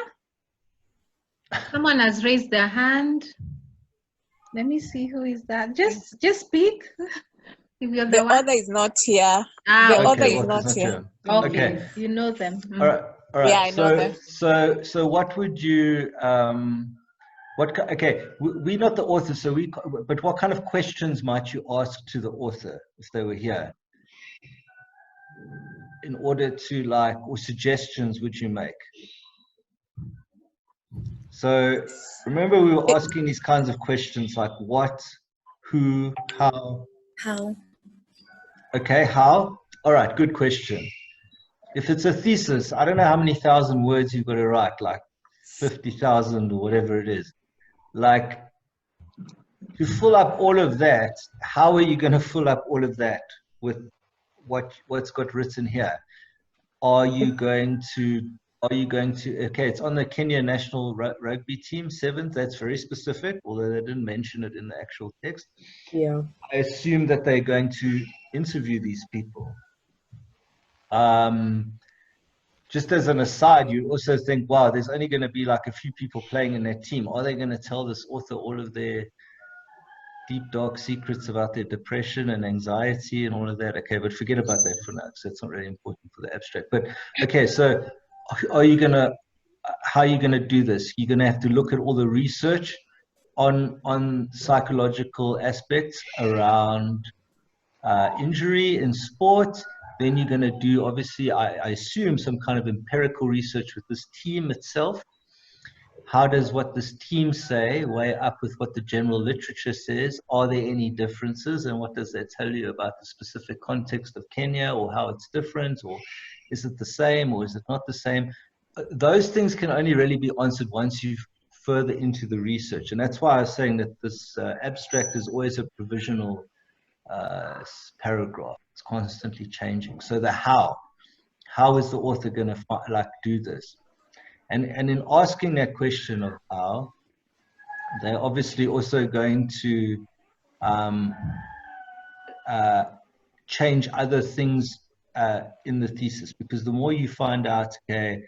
Someone has raised their hand. Let me see who is that. Just speak. If you're the one. author is not here. Ah, the okay. author is not here. Okay. You know them. All right. Yeah, I know them. So what would you okay, we're not the author, but what kind of questions might you ask to the author if they were here? In order to or suggestions would you make? So remember we were asking these kinds of questions like what, who, how. How? Okay, how? All right, good question. If it's a thesis, I don't know how many thousand words you've got to write, like 50,000 or whatever it is. Like, to fill up all of that, how are you going to fill up all of that with what's got written here? Are you going to, okay, it's on the Kenya national rugby team, 7th, that's very specific, although they didn't mention it in the actual text. Yeah. I assume that they're going to interview these people. Just as an aside, you also think, wow, there's only going to be like a few people playing in their team. Are they going to tell this author all of their deep, dark secrets about their depression and anxiety and all of that? Okay, but forget about that for now, because that's not really important for the abstract. But okay, so how are you going to do this? You're going to have to look at all the research on psychological aspects around injury in sport. Then you're going to do, obviously, I assume, some kind of empirical research with this team itself. How does what this team say weigh up with what the general literature says? Are there any differences? And what does that tell you about the specific context of Kenya, or how it's different? Or is it the same, or is it not the same? Those things can only really be answered once you've further into the research. And that's why I was saying that this abstract is always a provisional paragraph. It's constantly changing. So the how is the author going to do this? And in asking that question of how, they're obviously also going to change other things in the thesis, because the more you find out, okay,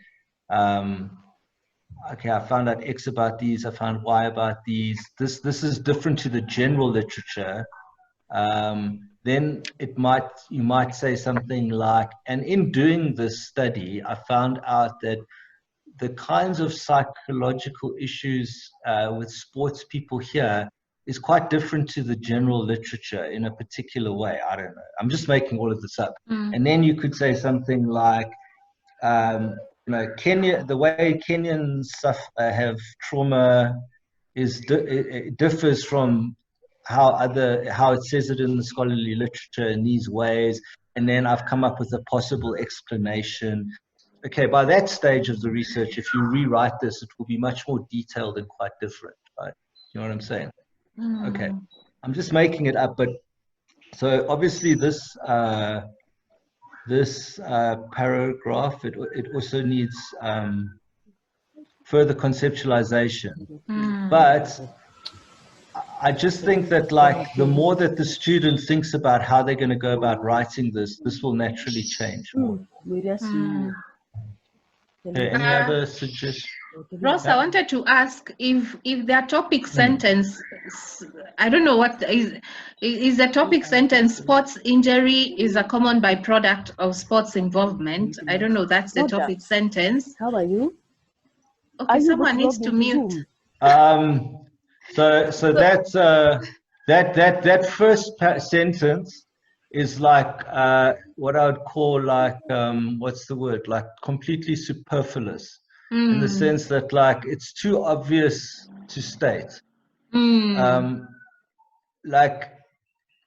I found out X about these, I found Y about these, this is different to the general literature, then you might say something like, and in doing this study, I found out that the kinds of psychological issues with sports people here is quite different to the general literature in a particular way. I don't know. I'm just making all of this up. And then you could say something like, Kenya, the way Kenyans have trauma it differs from how it says it in the scholarly literature in these ways. And then I've come up with a possible explanation. Okay, by that stage of the research, if you rewrite this, it will be much more detailed and quite different, right? You know what I'm saying? Okay, I'm just making it up, but so obviously this paragraph, it also needs further conceptualization. But I just think that the more that the student thinks about how they're going to go about writing this will naturally change more. Any other suggestions? Ross, I wanted to ask if their topic sentence, I don't know what is the topic sentence, sports injury is a common byproduct of sports involvement. I don't know, that's the topic sentence. How are you? Okay, someone needs to mute. So that's that first sentence is like what I would call what's the word, like completely superfluous, in the sense that it's too obvious to state. Like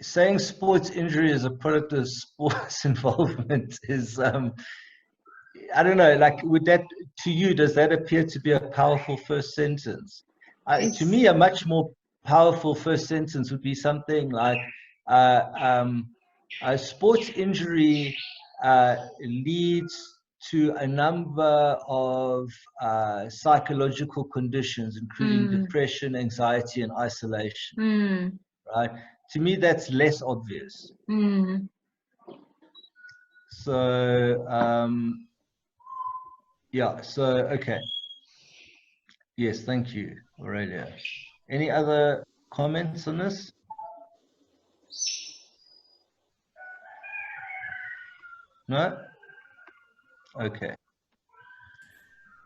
saying sports injury is a product of sports involvement is I don't know, would that, to you, does that appear to be a powerful first sentence? To me, a much more powerful first sentence would be something like a sports injury leads to a number of psychological conditions, including depression, anxiety, and isolation. Right? To me, that's less obvious. So, yeah, so, okay. Yes, thank you, Aurelia. Any other comments on this? No? Okay.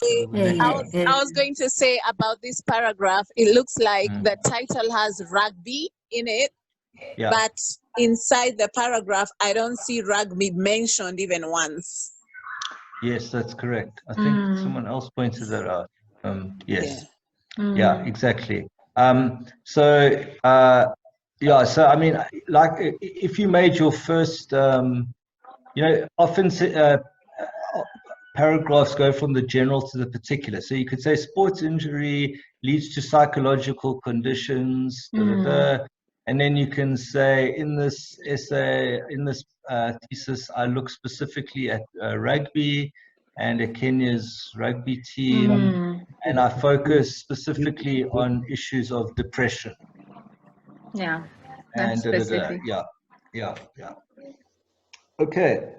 I was going to say about this paragraph, it looks like the title has rugby in it, but inside the paragraph, I don't see rugby mentioned even once. Yes, that's correct. I think someone else pointed that out. Yes. Yeah, exactly. So, yeah, so I mean, like if you made your first, you know, often paragraphs go from the general to the particular. So you could say sports injury leads to psychological conditions, and then you can say in this essay, in this thesis, I look specifically at rugby and at Kenya's rugby team, and I focus specifically on issues of depression. Yeah, and specific. Yeah. Okay.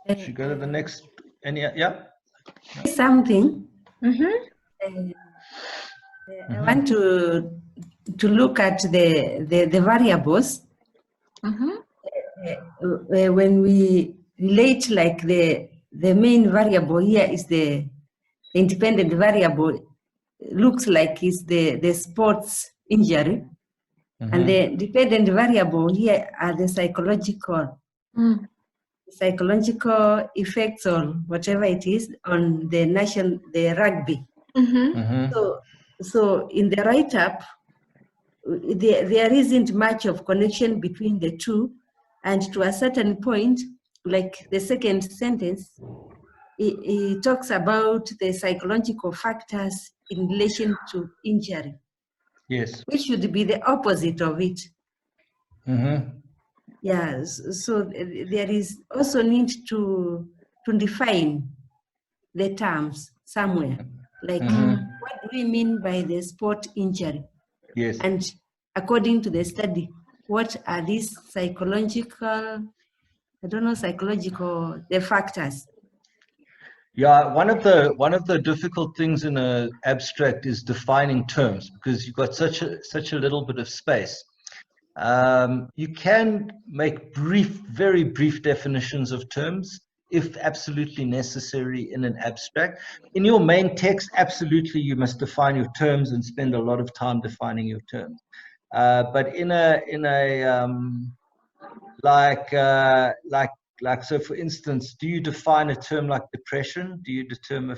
Should we go to the next? Something. I want to look at the variables. When we relate, like the main variable here is the independent variable. Looks like it's the sports injury, and the dependent variable here are the psychological effects, or whatever it is, on the rugby. So in the write-up, there isn't much of connection between the two, and to a certain point, like the second sentence, it talks about the psychological factors in relation to injury. Yes. Which should be the opposite of it. Yeah, so there is also need to define the terms somewhere. Like, what do we mean by the sport injury? Yes. And according to the study, what are these psychological, the factors? Yeah, one of the difficult things in an abstract is defining terms, because you've got such a little bit of space. You can make very brief definitions of terms if absolutely necessary in an abstract. In your main text, absolutely you must define your terms and spend a lot of time defining your terms. But in a like, so for instance, do you define a term like depression? Do you define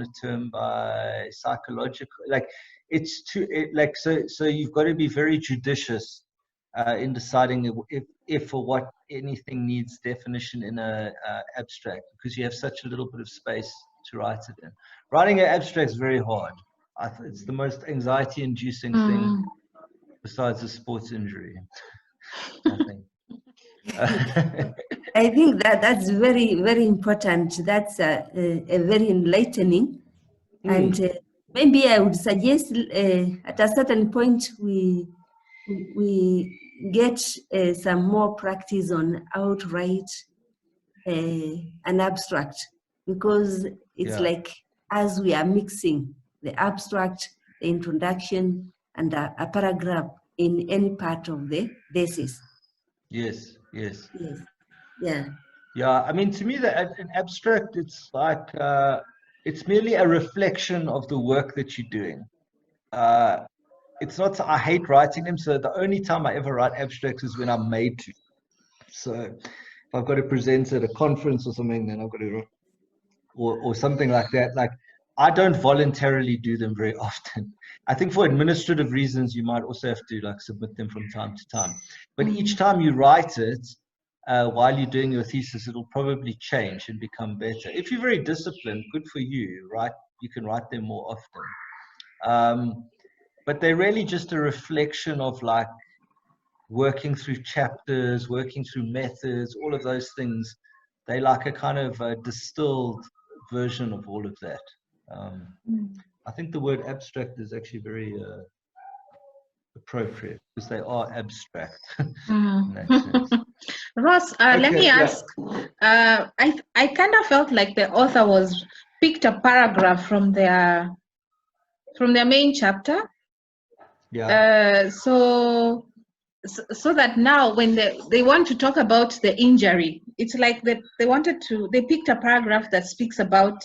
a term by psychological? Like, it's too, so you've got to be very judicious in deciding if or what anything needs definition in a abstract, because you have such a little bit of space to write it in. Writing an abstract is very hard. It's the most anxiety-inducing thing besides a sports injury, I think. I think that's very, very important. That's a very enlightening. And maybe I would suggest at a certain point we get some more practice on how to write an abstract, because it's like as we are mixing the abstract, the introduction, and a paragraph in any part of the thesis. Yes. Yeah. I mean, to me, an abstract, it's like it's merely a reflection of the work that you're doing. It's not. I hate writing them, so the only time I ever write abstracts is when I'm made to. So if I've got to present at a conference or something, then I've got to, or something like that. Like, I don't voluntarily do them very often. I think for administrative reasons, you might also have to like submit them from time to time. But each time you write it, while you're doing your thesis, it'll probably change and become better. If you're very disciplined, good for you, right? You can write them more often. But they're really just a reflection of like working through chapters, working through methods, all of those things they like a kind of a distilled version of all of that. I think the word abstract is actually very appropriate because they are abstract in that sense. Ross, let me ask. I kind of felt like the author was picked a paragraph from their main chapter. Yeah. So that now when they want to talk about the injury, it's like that they picked a paragraph that speaks about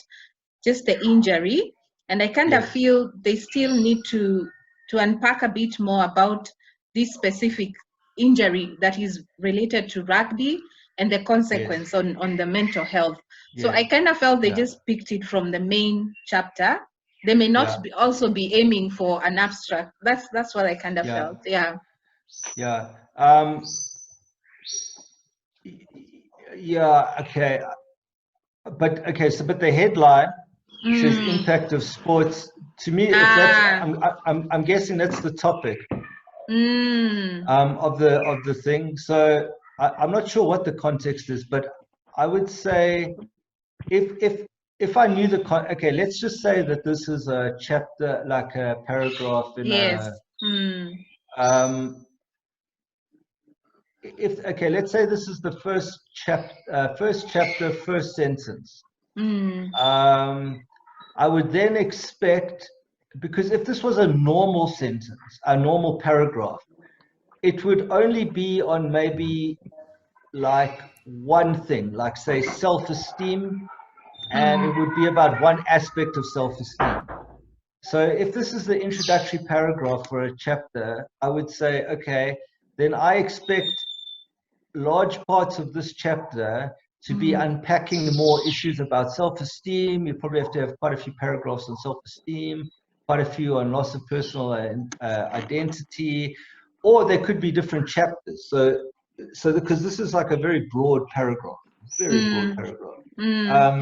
just the injury, and I kind of feel they still need to unpack a bit more about this specific injury that is related to rugby and the consequence on the mental health. So I kind of felt they just picked it from the main chapter. They may not also be aiming for an abstract. That's what I kind of felt. Yeah. Okay. But the headline says impact of sports. To me, if that's, I'm guessing that's the topic of the thing. So I'm not sure what the context is, but I would say if I knew okay, let's just say that this is a chapter, like a paragraph in let's say this is the first chapter, first sentence. I would then expect, because if this was a normal sentence, a normal paragraph, it would only be on maybe like one thing, like say self-esteem, and it would be about one aspect of self-esteem. So if this is the introductory paragraph for a chapter, I would say, okay, then I expect large parts of this chapter to be unpacking more issues about self-esteem. You probably have to have quite a few paragraphs on self-esteem, quite a few on loss of personal identity, or there could be different chapters. So because this is like a very broad paragraph, broad paragraph.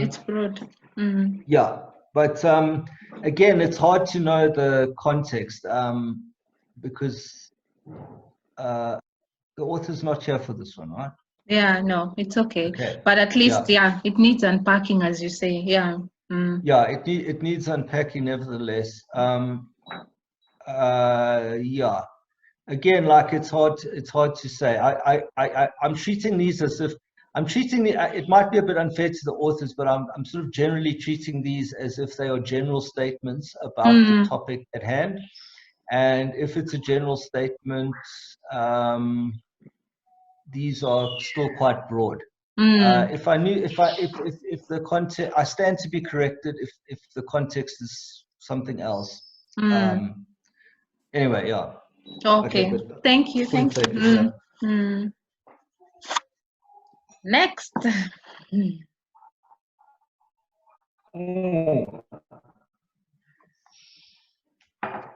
It's broad. Yeah, but again, it's hard to know the context because the author's not here for this one, right? Yeah, no, it's okay. But at least, it needs unpacking, as you say. Yeah. Yeah, it needs unpacking, nevertheless. Yeah. Again, like it's hard to say. I'm treating these as if it might be a bit unfair to the authors, but I'm sort of generally treating these as if they are general statements about the topic at hand. And if it's a general statement, these are still quite broad. If the context, I stand to be corrected if the context is something else. Anyway, yeah. Okay. Thank you. Next.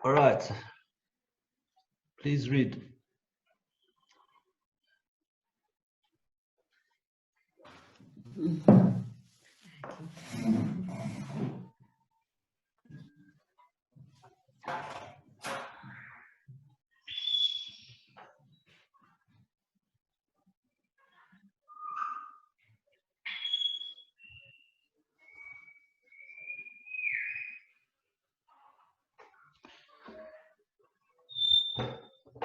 All right. Please read.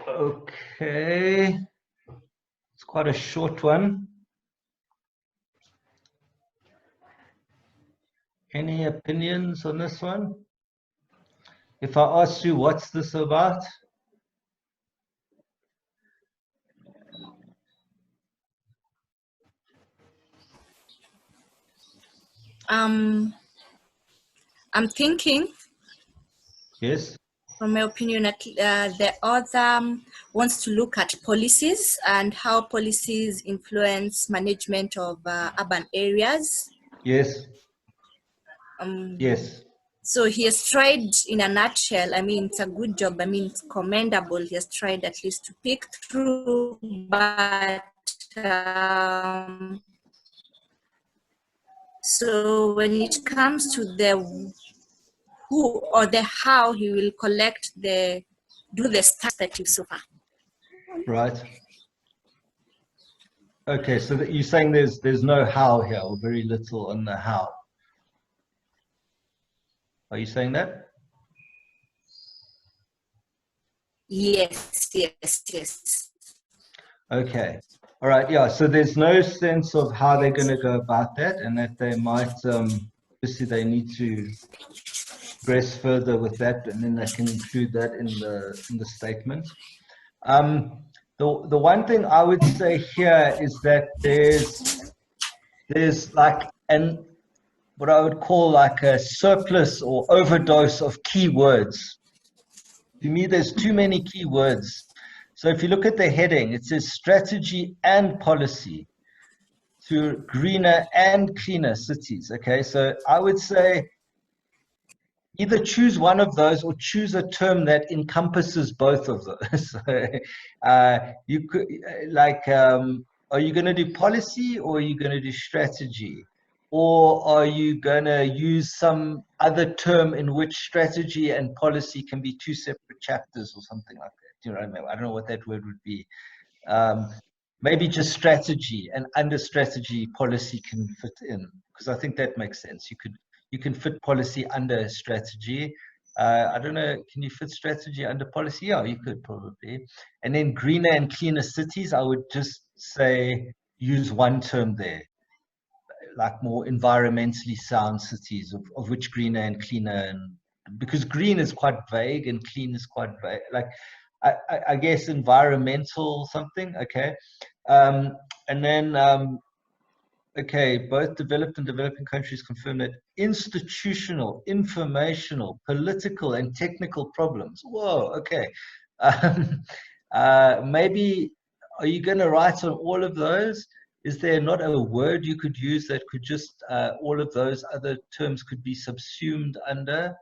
Okay. It's quite a short one. Any opinions on this one? If I ask you, what's this about? I'm thinking. Yes. From my opinion, the author wants to look at policies and how policies influence management of urban areas. Yes. Yes. So he has tried, in a nutshell, I mean, it's a good job. I mean, it's commendable. He has tried at least to pick through, but so when it comes to the who or the how, he will do the perspective so far. Right. Okay, so that you're saying there's no how here, or very little on the how. Are you saying that? Yes, yes, yes. Okay. All right. Yeah. So there's no sense of how they're going to go about that, and that they might obviously they need to progress further with that, and then they can include that in the statement. The one thing I would say here is that there's like what I would call like a surplus or overdose of keywords. To me, there's too many keywords. So if you look at the heading, it says strategy and policy to greener and cleaner cities. Okay, so I would say either choose one of those or choose a term that encompasses both of those. So, you could are you going to do policy or are you going to do strategy? Or are you going to use some other term in which strategy and policy can be two separate chapters or something like that? Do you know what I mean? I don't know what that word would be. Maybe just strategy, and under strategy, policy can fit in, because I think that makes sense. You can fit policy under strategy. I don't know, can you fit strategy under policy? Yeah, you could probably. And then greener and cleaner cities, I would just say use one term there, like more environmentally sound cities, of which greener and cleaner, and because green is quite vague and clean is quite vague. Like I guess environmental something, okay. And then okay, both developed and developing countries confirm that institutional, informational, political, and technical problems. Whoa, okay. Maybe, are you going to write on all of those? Is there not a word you could use that could just, all of those other terms could be subsumed under?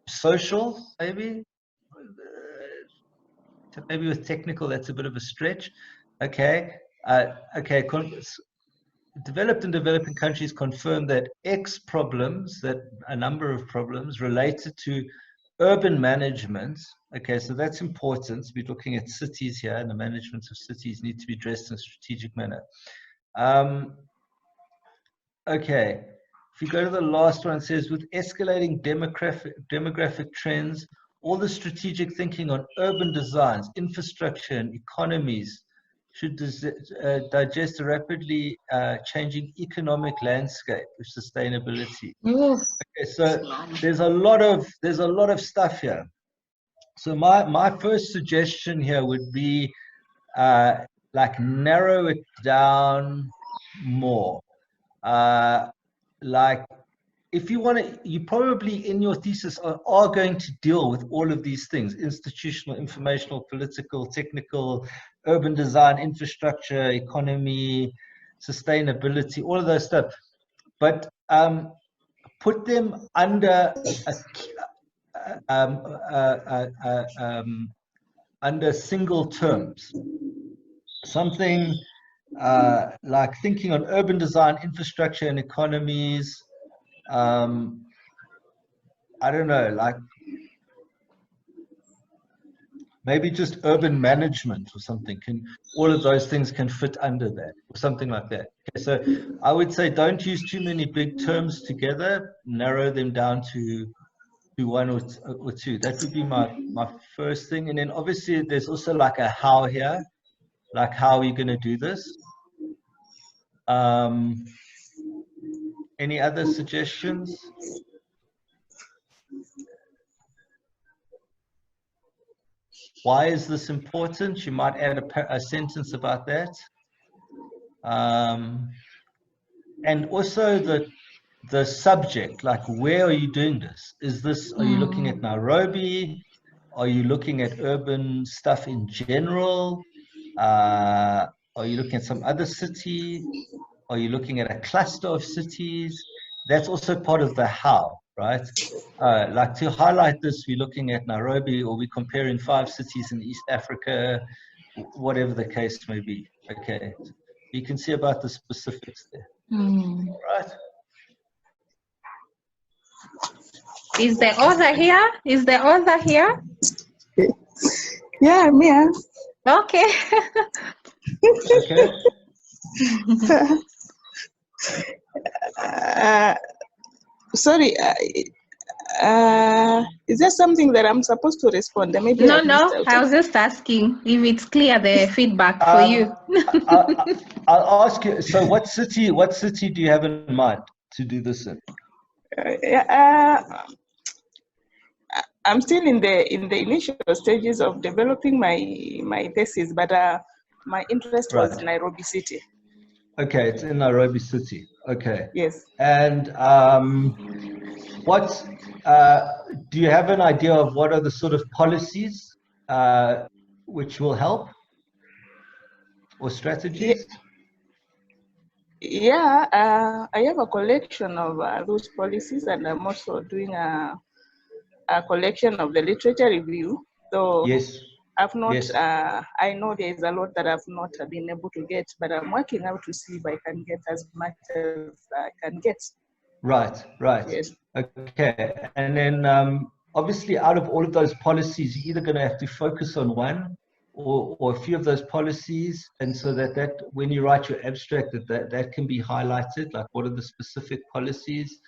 Social, maybe? Maybe with technical, that's a bit of a stretch. Okay. Okay. Developed and developing countries confirm that X problems, that a number of problems related to urban management. Okay, so that's important. We're looking at cities here, and the management of cities need to be addressed in a strategic manner. Okay, if you go to the last one, it says, with escalating demographic trends, all the strategic thinking on urban designs, infrastructure, and economies should digest a rapidly changing economic landscape with sustainability. Okay, so there's a lot of stuff here. So my first suggestion here would be like narrow it down more. Like if you want to, you probably in your thesis are going to deal with all of these things: institutional, informational, political, technical, urban design, infrastructure, economy, sustainability, all of those stuff. But put them under under single terms. Something like thinking on urban design, infrastructure, and economies. I don't know, like maybe just urban management or something. All of those things can fit under that, or something like that. Okay, so I would say don't use too many big terms together. Narrow them down to one or two. That would be my first thing. And then obviously there's also like a how here, like how are you going to do this? Any other suggestions? Why is this important? You might add a sentence about that. And also the subject, like where are you doing this? Are you looking at Nairobi? Are you looking at urban stuff in general? Are you looking at some other city? Are you looking at a cluster of cities? That's also part of the how, right? Like to highlight this, we're looking at Nairobi, or we're comparing 5 cities in East Africa, whatever the case may be. Okay, you can see about the specifics there. Right? Is the author here? Is the author here? Yeah, I'm here. Okay. Okay. Sorry, is there something that I'm supposed to respond? Maybe No, I've missed no. out. I was just asking if it's clear the feedback for you. I'll ask you. So, what city do you have in mind to do this in? I'm still in the initial stages of developing my thesis, but my interest was Nairobi City. Okay, it's in Nairobi City. Okay. Yes. And what do you have an idea of what are the sort of policies which will help, or strategies? Yeah, I have a collection of those policies, and I'm also doing a collection of the literature review. So yes, I've not. Yes. I know there is a lot that I've not been able to get, but I'm working out to see if I can get as much as I can get. Right. Yes. Okay, and then obviously out of all of those policies, you're either going to have to focus on one or a few of those policies, and so that when you write your abstract, that can be highlighted, like what are the specific policies,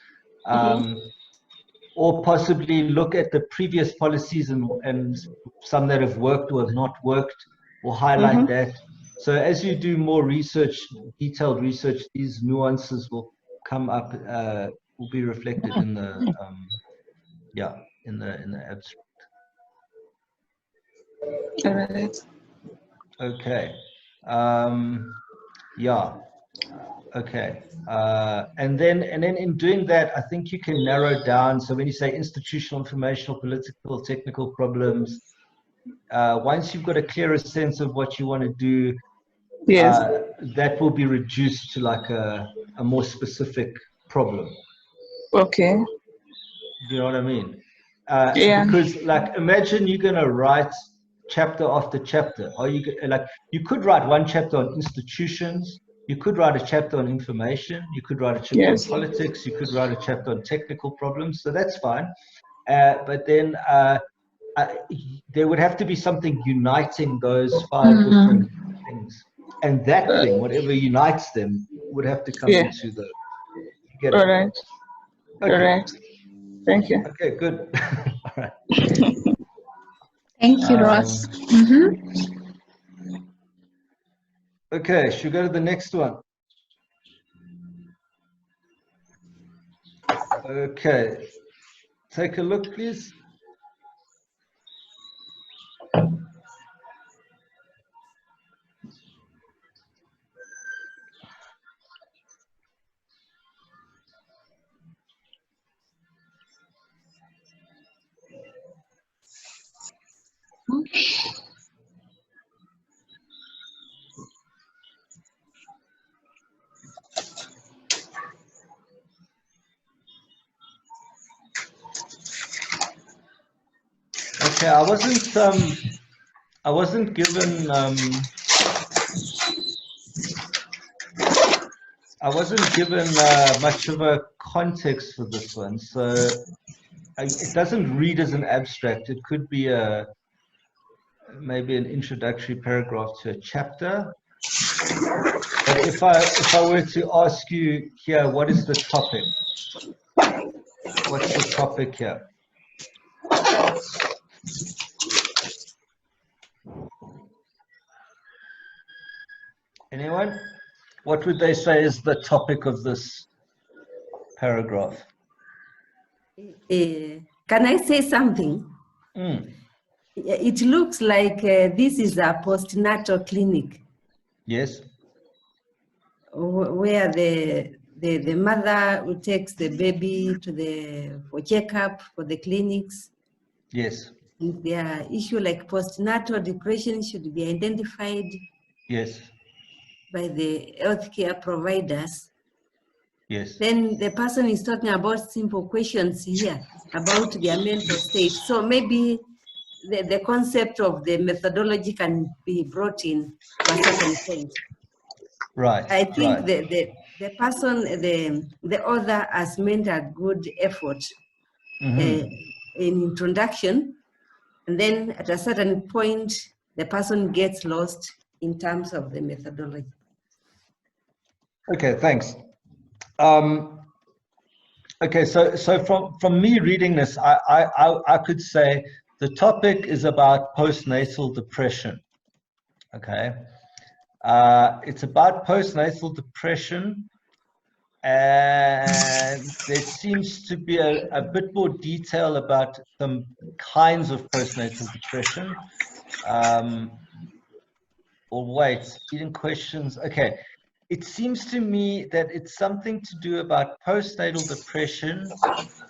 or possibly look at the previous policies and some that have worked or have not worked, or highlight that. So as you do more research, detailed research, these nuances will come up, will be reflected in the in the abstract. All right. Okay. Okay. And then in doing that, I think you can narrow down. So when you say institutional, informational, political, technical problems, once you've got a clearer sense of what you want to do, yes, that will be reduced to like a more specific problem. Okay. Do you know what I mean? Yeah. Because like, imagine you're going to write chapter after chapter. Or you could write one chapter on institutions. You could write a chapter on information. You could write a chapter Yes. on politics. You could write a chapter on technical problems. So that's fine. But then there would have to be something uniting those 5 different things. And that thing, whatever unites them, would have to come into the. All right. Okay. All right. Thank you. Okay, good. All right. Thank you, Ross. Okay, should we go to the next one? Okay, take a look, please. Okay, I wasn't given much of a context for this one, so it doesn't read as an abstract. It could be maybe an introductory paragraph to a chapter. But if I were to ask you here, what is the topic? What's the topic here? Anyone? What would they say is the topic of this paragraph? Can I say something? It looks like this is a postnatal clinic. Yes. Where the mother who takes the baby for checkup for the clinics. Yes. If there are issues like postnatal depression should be identified. Yes. By the healthcare providers. Yes. Then the person is talking about simple questions here about their mental state. So maybe the concept of the methodology can be brought in to a certain point. Right. I think the person, the author has made a good effort in introduction, and then at a certain point, the person gets lost in terms of the methodology. Okay, thanks. Okay, so from me reading this, I could say the topic is about postnatal depression. Okay, it's about postnatal depression, and there seems to be a bit more detail about some kinds of postnatal depression. Or wait, reading questions. Okay, it seems to me that it's something to do about postnatal depression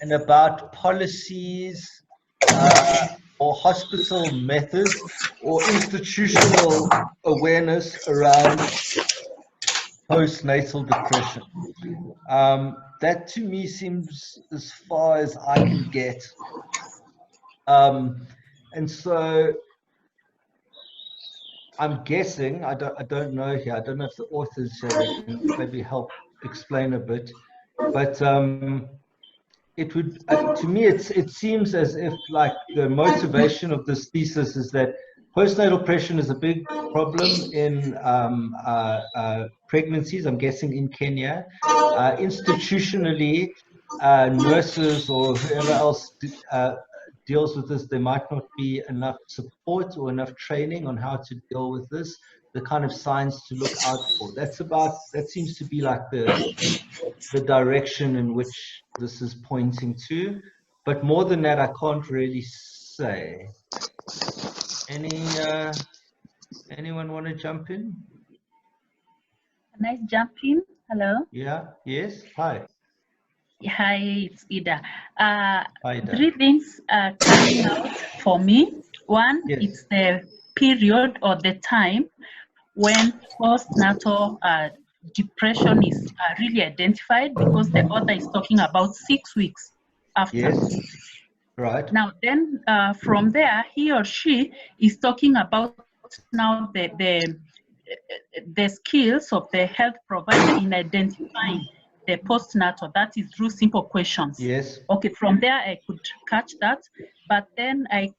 and about policies or hospital methods or institutional awareness around postnatal depression. That to me seems as far as I can get. And so I'm guessing, I don't know here, I don't know if the authors here, they can maybe help explain a bit, but it would, to me, it seems as if like the motivation of this thesis is that postnatal depression is a big problem in pregnancies, I'm guessing in Kenya. Institutionally, nurses or whoever else deals with this, there might not be enough support or enough training on how to deal with this, the kind of signs to look out for. That seems to be like the direction in which this is pointing to. But more than that, I can't really say. Anyone want to jump in? Can I jump in? Hello? Yeah, yes, hi. Hi, it's Ida. Hi, Ida. 3 things are coming out for me. One, yes. It's the period or the time when postnatal depression is really identified, because the author is talking about 6 weeks after. Yes, right. Now then, from there, he or she is talking about now the skills of the health provider in identifying the postnatal. That is through simple questions. Yes. Okay, from there I could catch that, but then I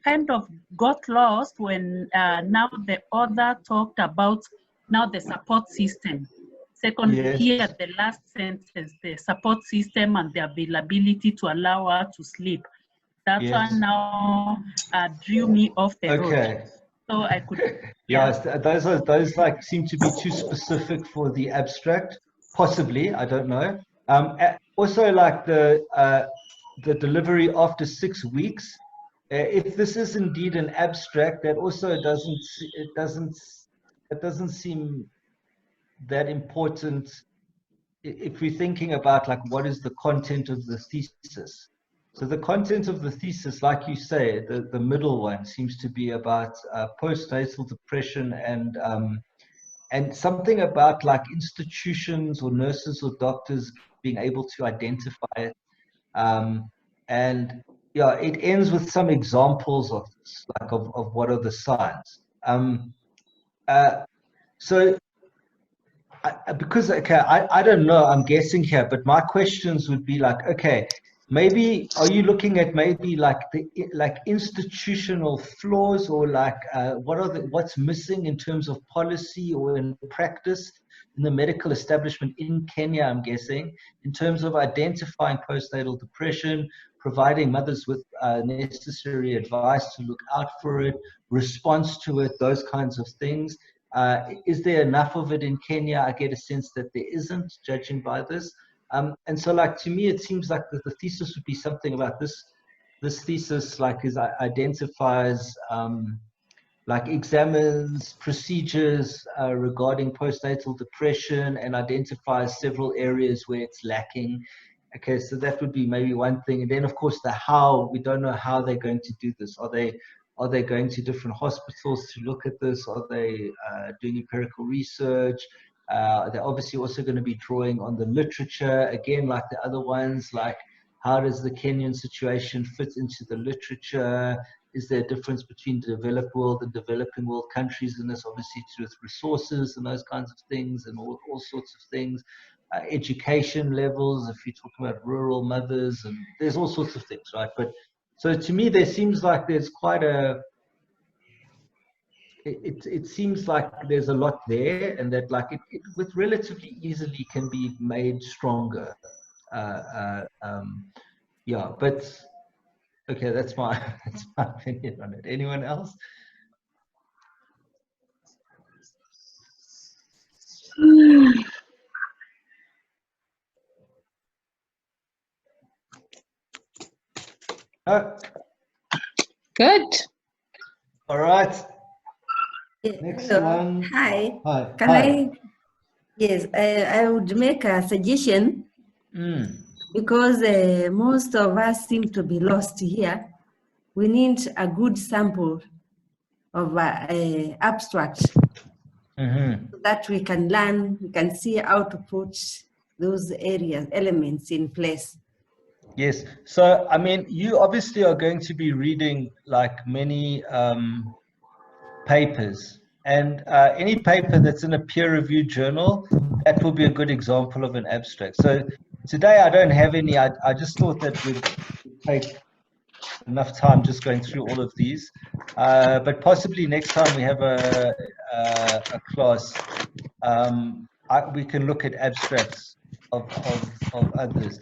kind of got lost when now the author talked about now the support system. Second, yes. Here the last sentence, the support system and the availability to allow her to sleep. That yes. one now drew me off the road. So I could. Yeah, those like seem to be too specific for the abstract. Possibly, I don't know. Also, like the delivery after 6 weeks. If this is indeed an abstract, that also doesn't seem that important if we're thinking about like what is the content of the thesis. So the content of the thesis, like you say, the middle one seems to be about postnatal depression and something about like institutions or nurses or doctors being able to identify it. And yeah, it ends with some examples of this, like of what are the signs. So because, okay, I don't know, I'm guessing here, but my questions would be like, okay, maybe are you looking at maybe like institutional flaws or like what's missing in terms of policy or in practice in the medical establishment in Kenya, I'm guessing, in terms of identifying postnatal depression, providing mothers with necessary advice to look out for it, response to it, those kinds of things. Is there enough of it in Kenya? I get a sense that there isn't, judging by this. And so, like, to me, it seems like the thesis would be something about this. This thesis, like, identifies, like, examines procedures regarding postnatal depression and identifies several areas where it's lacking. Okay, so that would be maybe one thing. And then, of course, the how. We don't know how they're going to do this. Are they going to different hospitals to look at this? Are they doing empirical research? They're obviously also going to be drawing on the literature, again, like the other ones, like how does the Kenyan situation fit into the literature? Is there a difference between developed world and developing world countries in this? Obviously, to do with resources and those kinds of things and all sorts of things. Education levels, if you're talking about rural mothers, and there's all sorts of things, right? But so to me, there seems like there's quite a it seems like there's a lot there, and that like it with relatively easily can be made stronger. Yeah, but okay, that's my opinion on it. Anyone else? Good. All right. Next one. Hi. Hi. Can I? Yes, I would make a suggestion because most of us seem to be lost here. We need a good sample of abstract so that we can learn, we can see how to put those elements in place. Yes. So, I mean, you obviously are going to be reading like many papers, and any paper that's in a peer-reviewed journal, that will be a good example of an abstract. So today I don't have any. I just thought that would take enough time just going through all of these, but possibly next time we have a class, we can look at abstracts of others.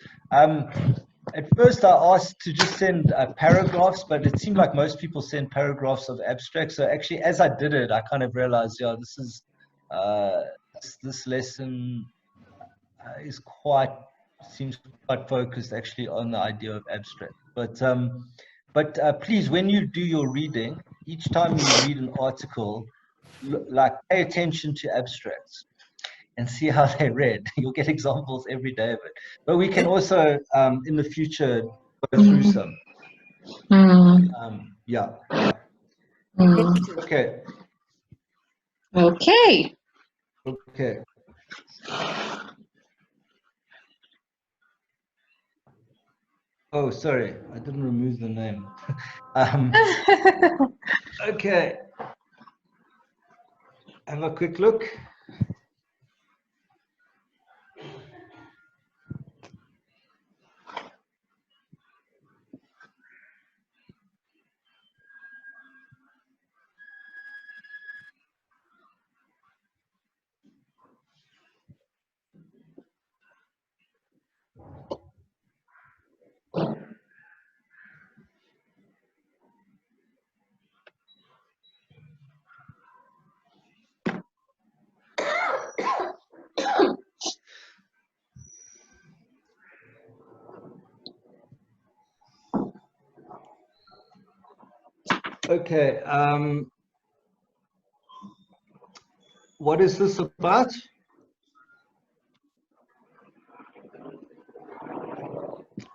At first I asked to just send paragraphs, but it seemed like most people send paragraphs of abstracts. So actually, as I did it, I kind of realized, yeah, this lesson seems quite focused actually on the idea of abstract. But please, when you do your reading, each time you read an article, pay attention to abstracts and see how they read. You'll get examples every day of it. But we can also, in the future, go through some. Yeah. Okay. Okay. Okay. Oh, sorry, I didn't remove the name. Okay. Have a quick look. Okay, what is this about?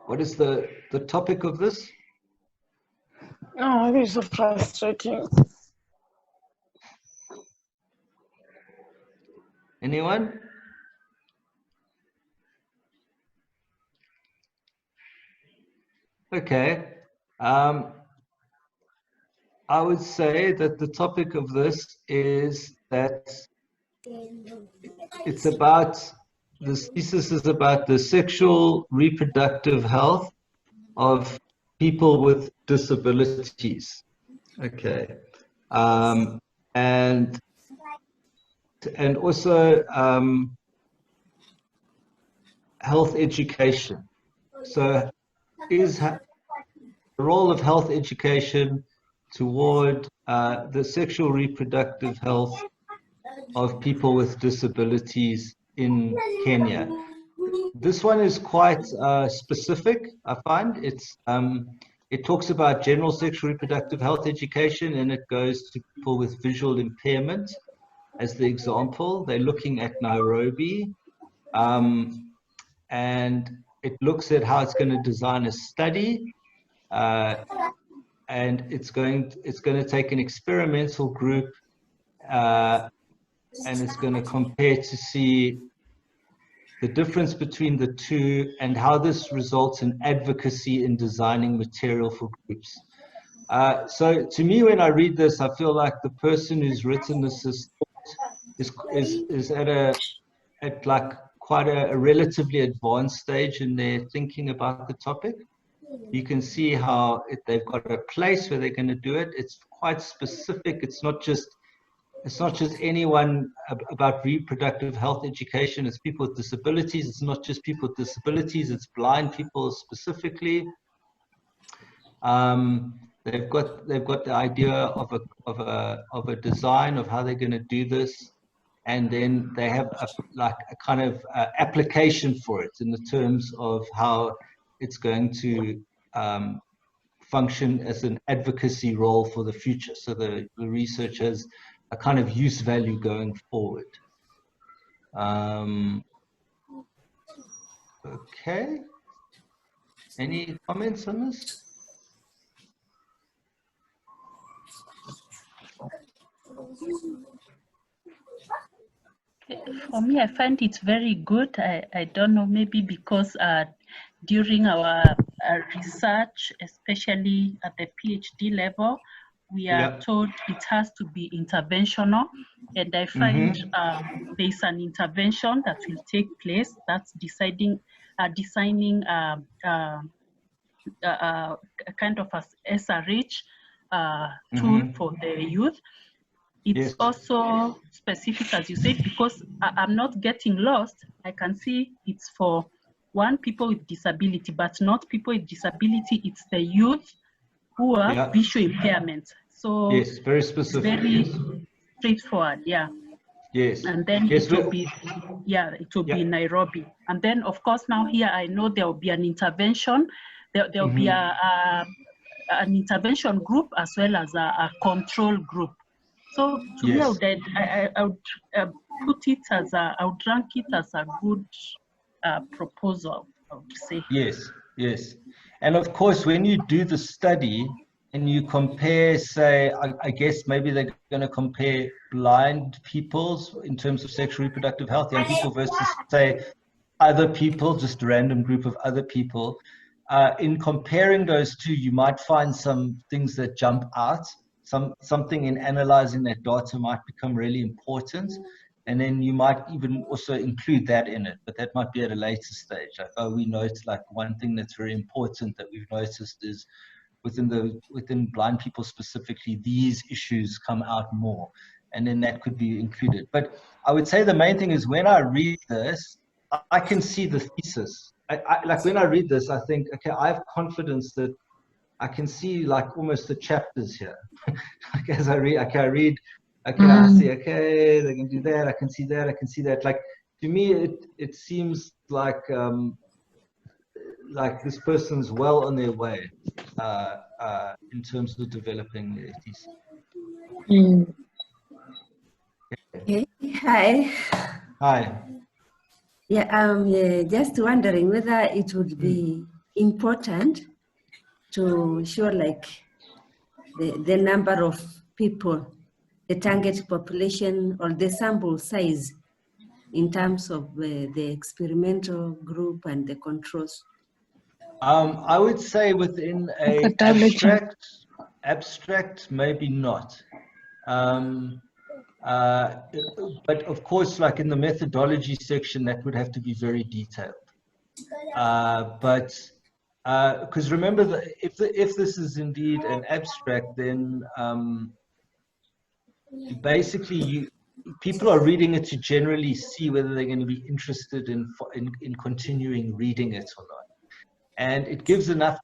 What is the topic of this? Oh, this is so frustrating. Anyone? Okay. I would say that the topic of this is that it's about, this thesis is about the sexual reproductive health of people with disabilities. Okay. And also health education. So is the role of health education toward the sexual reproductive health of people with disabilities in Kenya. This one is quite specific, I find. It talks about general sexual reproductive health education, and it goes to people with visual impairment as the example. They're looking at Nairobi, and it looks at how it's going to design a study, and it's going to take an experimental group, and it's going to compare to see the difference between the two and how this results in advocacy in designing material for groups. So to me, when I read this, I feel like the person who's written this is at like quite a relatively advanced stage in their thinking about the topic. You can see how they've got a place where they're going to do it. It's quite specific. It's not just it's not just anyone about reproductive health education. It's people with disabilities. It's not just people with disabilities. It's blind people specifically. They've got the idea of a design of how they're going to do this, and then they have a kind of application for it in the terms of how it's going to function as an advocacy role for the future. So the research has a kind of use value going forward. Okay. Any comments on this? For me, I find it very good. I don't know, maybe because during our research, especially at the PhD level, we are told it has to be interventional. And I find there's an intervention that will take place that's designing a kind of a SRH tool for the youth. It's also specific, as you said, because I'm not getting lost. I can see it's for people with disability, but not people with disability. It's the youth who are visual impairments. So yes, very specific. Very straightforward, yeah. Yes. And then it will be, it will be in Nairobi. And then, of course, now here I know there will be an intervention. There will be an intervention group as well as a control group. So to me, I would put it as I would rank it as a good proposal, I would say. Yes, yes. And of course, when you do the study and you compare, say, I guess maybe they're going to compare blind people's in terms of sexual reproductive health, young people versus, say, other people, just a random group of other people. In comparing those two, you might find some things that jump out. Something in analyzing that data might become really important, and then you might even also include that in it, but that might be at a later stage. Like, we noticed, like, one thing that's very important that we've noticed is within blind people specifically, these issues come out more, and then that could be included. But I would say the main thing is when I read this, I can see the thesis. Like when I read this, I think, okay, I have confidence that I can see like almost the chapters here. Like as I read, okay, I see, okay, they can do that, I can see that, I can see that. Like, to me, it seems like this person's well on their way in terms of developing their thesis. Okay. Hi. Hi. Yeah, I'm just wondering whether it would be important to show like the number of people, the target population, or the sample size in terms of the experimental group and the controls. I would say within a abstract, maybe not. But of course, like in the methodology section, that would have to be very detailed. Because remember that if this is indeed an abstract, then basically people are reading it to generally see whether they're going to be interested in continuing reading it or not. And it gives enough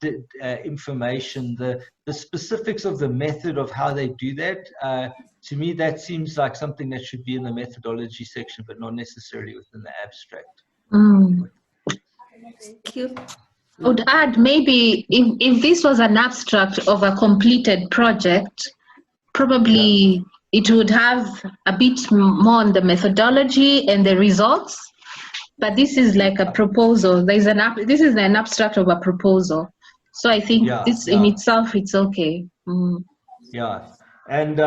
information. The specifics of the method of how they do that, to me, that seems like something that should be in the methodology section, but not necessarily within the abstract. Thank you. I would add, maybe if this was an abstract of a completed project, probably it would have a bit more on the methodology and the results. But this is like a proposal. This is an abstract of a proposal. So I think this in itself, it's okay. Yeah. And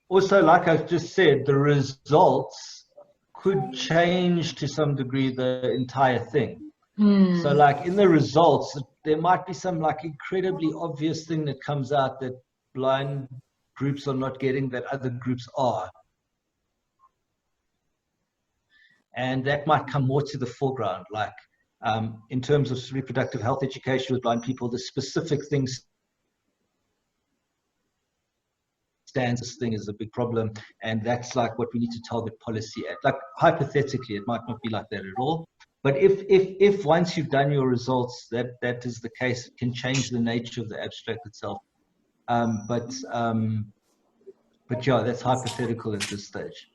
also, like I've just said, the results could change to some degree the entire thing. So like in the results, there might be some like incredibly obvious thing that comes out that blind groups are not getting that other groups are. And that might come more to the foreground, like in terms of reproductive health education with blind people, the specific things understands this thing is a big problem, and that's like what we need to target policy at. Like hypothetically, it might not be like that at all. But if once you've done your results, that is the case, it can change the nature of the abstract itself. But yeah, that's hypothetical at this stage.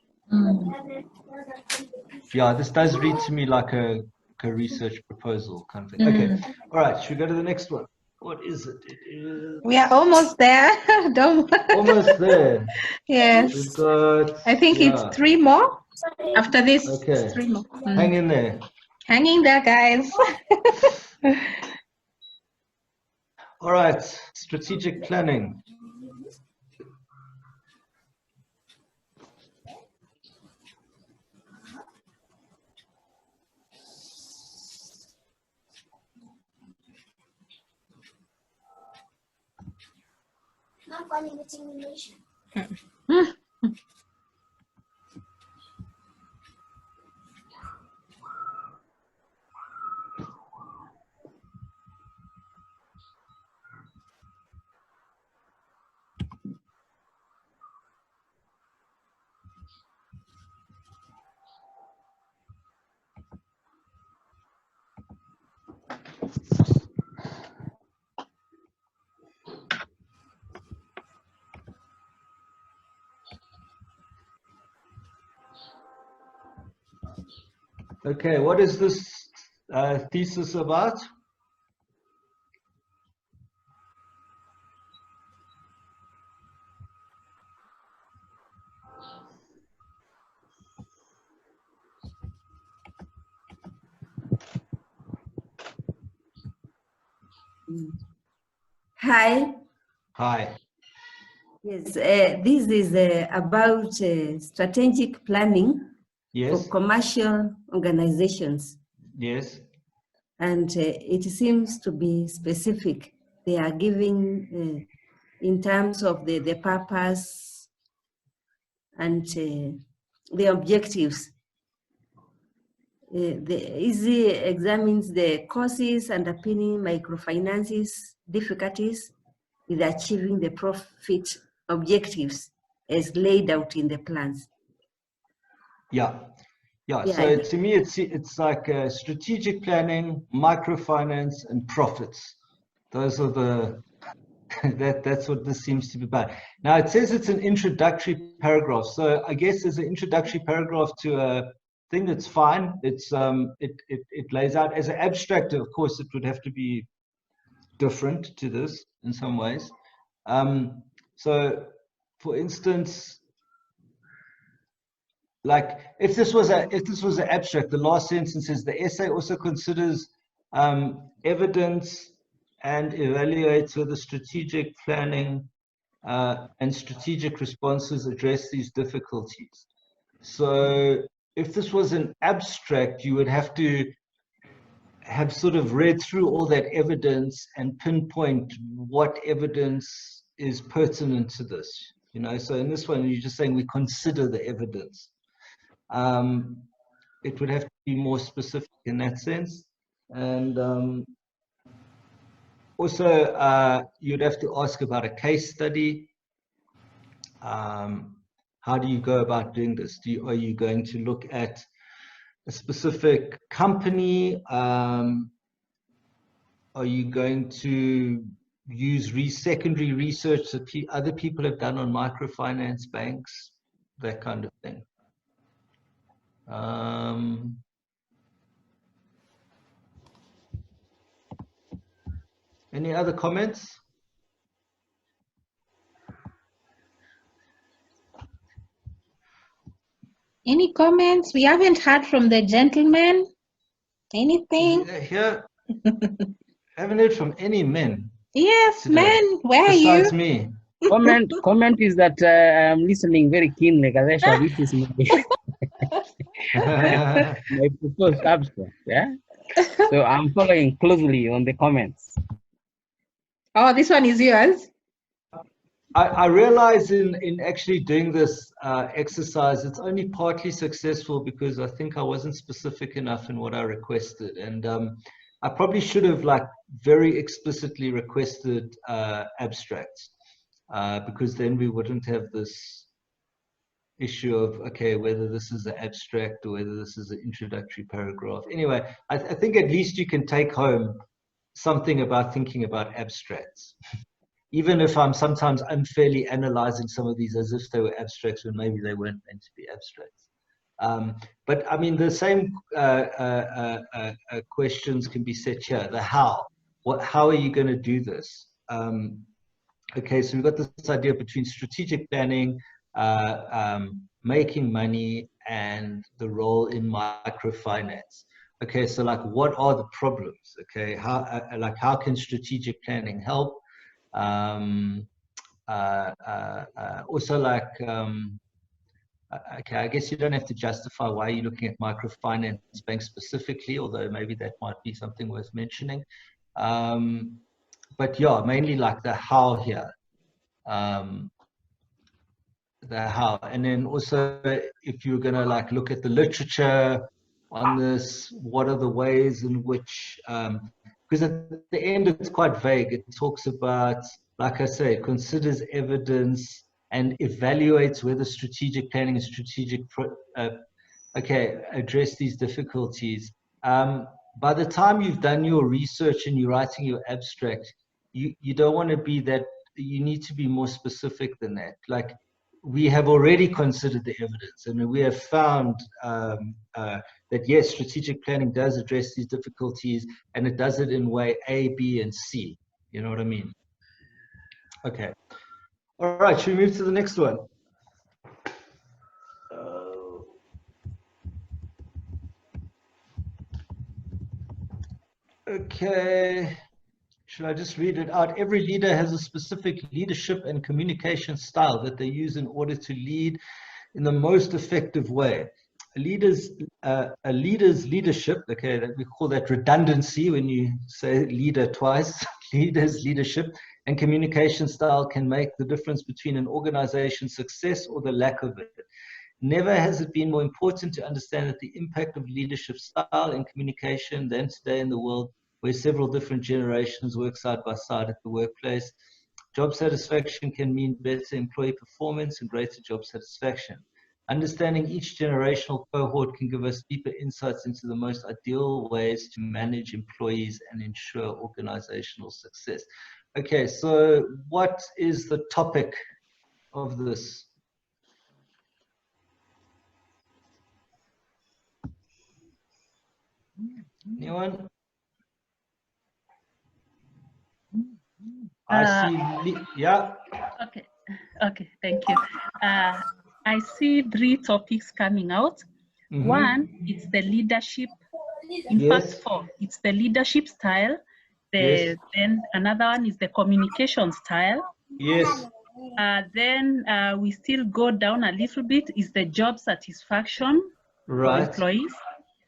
Yeah, this does read to me like a research proposal kind of thing. Okay, all right, should we go to the next one? What is it? It is... We are almost there. Almost there. Yes. We've got, I think it's 3 more. After this, okay. 3 more. Hang in there. Hang in there, guys. All right, strategic planning. Not finding its simulation. Okay, what is this thesis about? Hi. Hi. Yes, this is about strategic planning for commercial organizations. Yes. And it seems to be specific. They are giving in terms of the purpose and the objectives. The easy examines the causes underpinning microfinances difficulties with achieving the profit objectives as laid out in the plans. Yeah. So to me, it's like strategic planning, microfinance, and profits. Those are the that's what this seems to be about. Now it says it's an introductory paragraph, so I guess as an introductory paragraph to a thing, that's fine. It's it lays out as an abstract. Of course, it would have to be different to this in some ways. So, for instance, like if this was an abstract, the last sentence says the essay also considers evidence and evaluates whether strategic planning and strategic responses address these difficulties. So if this was an abstract, you would have to have sort of read through all that evidence and pinpoint what evidence is pertinent to this, you know. So in this one, you're just saying we consider the evidence. It would have to be more specific in that sense. And also, you'd have to ask about a case study. How do you go about doing this? Are you going to look at a specific company? Are you going to use secondary research that other people have done on microfinance banks? That kind of thing. Any other comments? Any comments? We haven't heard from the gentleman. Anything? Here, haven't heard from any men. Yes, today, men. Where are you? Besides me. Comment is that I'm listening very keenly. This is my proposed abstract. Yeah. So I'm following closely on the comments. Oh, this one is yours. I realize in actually doing this exercise, it's only partly successful because I think I wasn't specific enough in what I requested. And I probably should have like very explicitly requested abstracts. because then we wouldn't have this issue of, okay, whether this is an abstract or whether this is an introductory paragraph. Anyway, I think at least you can take home something about thinking about abstracts. Even if I'm sometimes unfairly analyzing some of these as if they were abstracts when maybe they weren't meant to be abstracts. But I mean, the same questions can be set here. The how. How are you going to do this? Okay, so we've got this idea between strategic planning, making money, and the role in microfinance. Okay, so like, what are the problems? Okay, how can strategic planning help? Also, like, okay, I guess you don't have to justify why you're looking at microfinance banks specifically, although maybe that might be something worth mentioning. But yeah, mainly like the how here. The how, and then also if you're going to like look at the literature on this, what are the ways in which, because at the end it's quite vague. It talks about, like I say, considers evidence and evaluates whether strategic planning and strategic address these difficulties. By the time you've done your research and you're writing your abstract, you don't want to be that, you need to be more specific than that. Like, we have already considered the evidence, and we have found that yes, strategic planning does address these difficulties, and it does it in way A, B, and C. You know what I mean? Okay. All right, should we move to the next one? Okay. Should I just read it out? Every leader has a specific leadership and communication style that they use in order to lead in the most effective way. A leader's leadership, okay, we call that redundancy when you say leader twice. Leader's leadership and communication style can make the difference between an organization's success or the lack of it. Never has it been more important to understand that the impact of leadership style and communication than today in the world where several different generations work side by side at the workplace. Job satisfaction can mean better employee performance and greater job satisfaction. Understanding each generational cohort can give us deeper insights into the most ideal ways to manage employees and ensure organizational success. Okay, so what is the topic of this? Anyone? I see, yeah. Okay, thank you. I see 3 topics coming out. Mm-hmm. One, it's the leadership. In fact, 4, it's the leadership style. Then another one is the communication style. Yes. Then we still go down a little bit, is the job satisfaction for employees.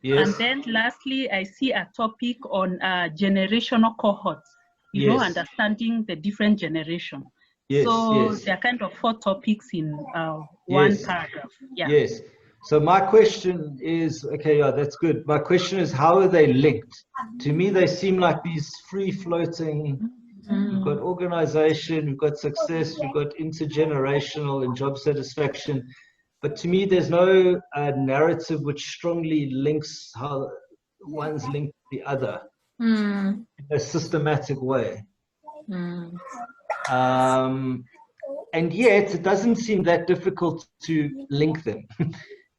Yes. And then lastly, I see a topic on generational cohorts. You know, understanding the different generation. Yes, so there are kind of 4 topics in one paragraph. Yeah. Yes. So my question is, okay, yeah, that's good. My question is, how are they linked? To me, they seem like these free-floating. We've got organization, we've got success, we've got intergenerational and job satisfaction. But to me, there's no narrative which strongly links how one's linked to the other. In a systematic way. And yet it doesn't seem that difficult to link them.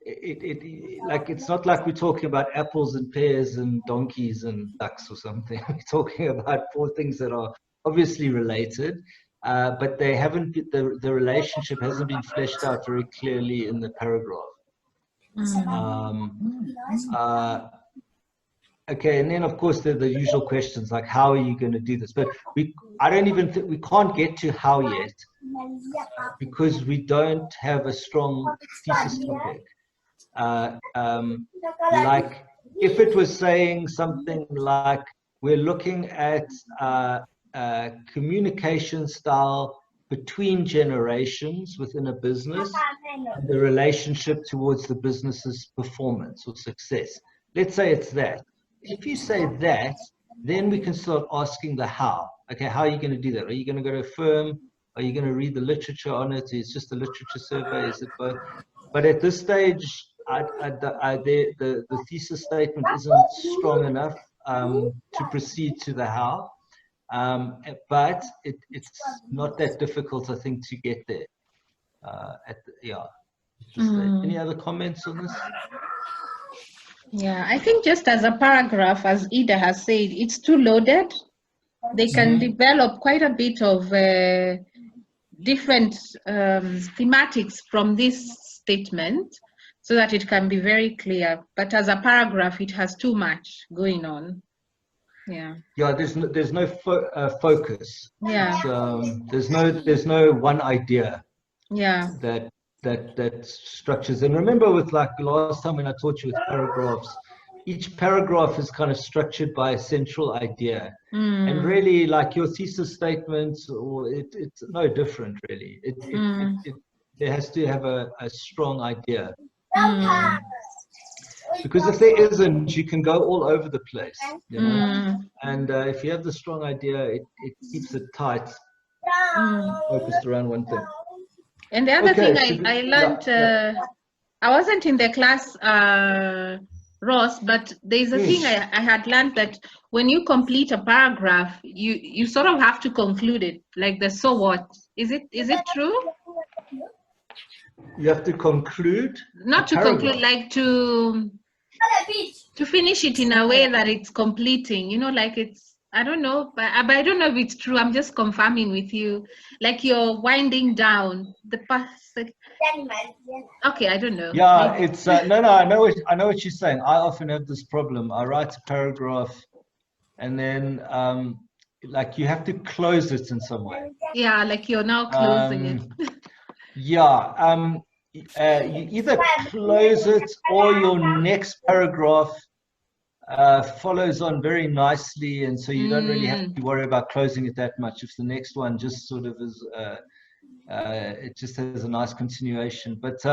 It's not like we're talking about apples and pears and donkeys and ducks or something. We're talking about 4 things that are obviously related, but they haven't, the relationship hasn't been fleshed out very clearly in the paragraph. Okay, and then of course there are the usual questions like, how are you going to do this? But I don't even think we can't get to how yet because we don't have a strong thesis topic. Like if it was saying something like, we're looking at communication style between generations within a business and the relationship towards the business's performance or success. Let's say it's that. If you say that, then we can start asking the how. Okay, how are you going to do that? Are you going to go to a firm? Are you going to read the literature on it? It's just a literature survey. Is it both? But at this stage, the thesis statement isn't strong enough to proceed to the how. But it's not that difficult, I think, to get there. Any other comments on this? Yeah, I think just as a paragraph, as Ida has said, it's too loaded. They can develop quite a bit of different thematics from this statement so that it can be very clear. But as a paragraph, it has too much going on. Yeah. Yeah, there's no focus. Yeah. There's no one idea. Yeah. That structures. And remember, with like last time when I taught you with paragraphs, each paragraph is kind of structured by a central idea. And really, like your thesis statement, or it's no different really. It has to have a strong idea. Because if there isn't, you can go all over the place, you know? And if you have the strong idea, it keeps it tight, focused around one thing. And the other thing I learned, I wasn't in the class, Ross, but there's a thing I had learned, that when you complete a paragraph, you sort of have to conclude it, like the so what. Is it true? You have to conclude? Not to conclude, like to finish it in a way that it's completing, you know, like it's, I don't know, but I don't know if it's true. I'm just confirming with you. Like you're winding down the past. Okay, I don't know. Yeah, it's no. I know what you're saying. I often have this problem. I write a paragraph, and then like you have to close it in some way. Yeah, like you're now closing it. Yeah. You either close it or your next paragraph follows on very nicely, and so you don't really have to worry about closing it that much. If the next one just sort of is, it just has a nice continuation. But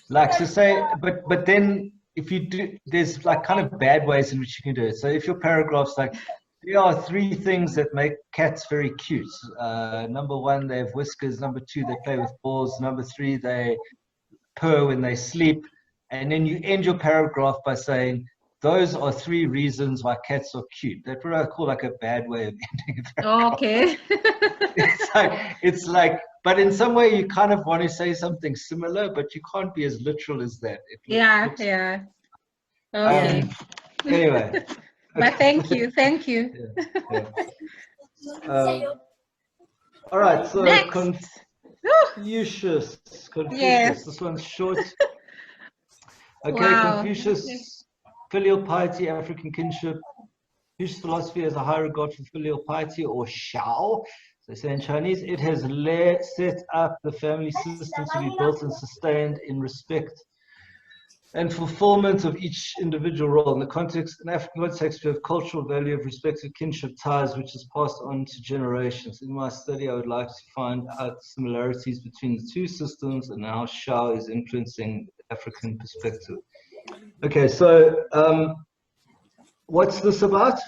like to say, but then if you do, there's like kind of bad ways in which you can do it. So if your paragraph's like, there are 3 things that make cats very cute. Number 1, they have whiskers. Number 2, they play with balls. Number 3, they purr when they sleep. And then you end your paragraph by saying, those are 3 reasons why cats are cute. That's what I call like a bad way of ending a paragraph. Okay. it's like, but in some way you kind of want to say something similar, but you can't be as literal as that. Yeah. Okay. Anyway. But thank you. All right, so Next. Confucius. Yes. This one's short. Okay, Wow. Confucius, filial piety, African kinship. Confucius philosophy has a high regard for filial piety, or shao. So they say in Chinese, it has set up the family system to be built and sustained in respect and fulfillment of each individual role. In the context, in African context, we have cultural value of respective kinship ties, which is passed on to generations. In my study, I would like to find out similarities between the 2 systems and how Shao is influencing the African perspective. Okay, so what's this about?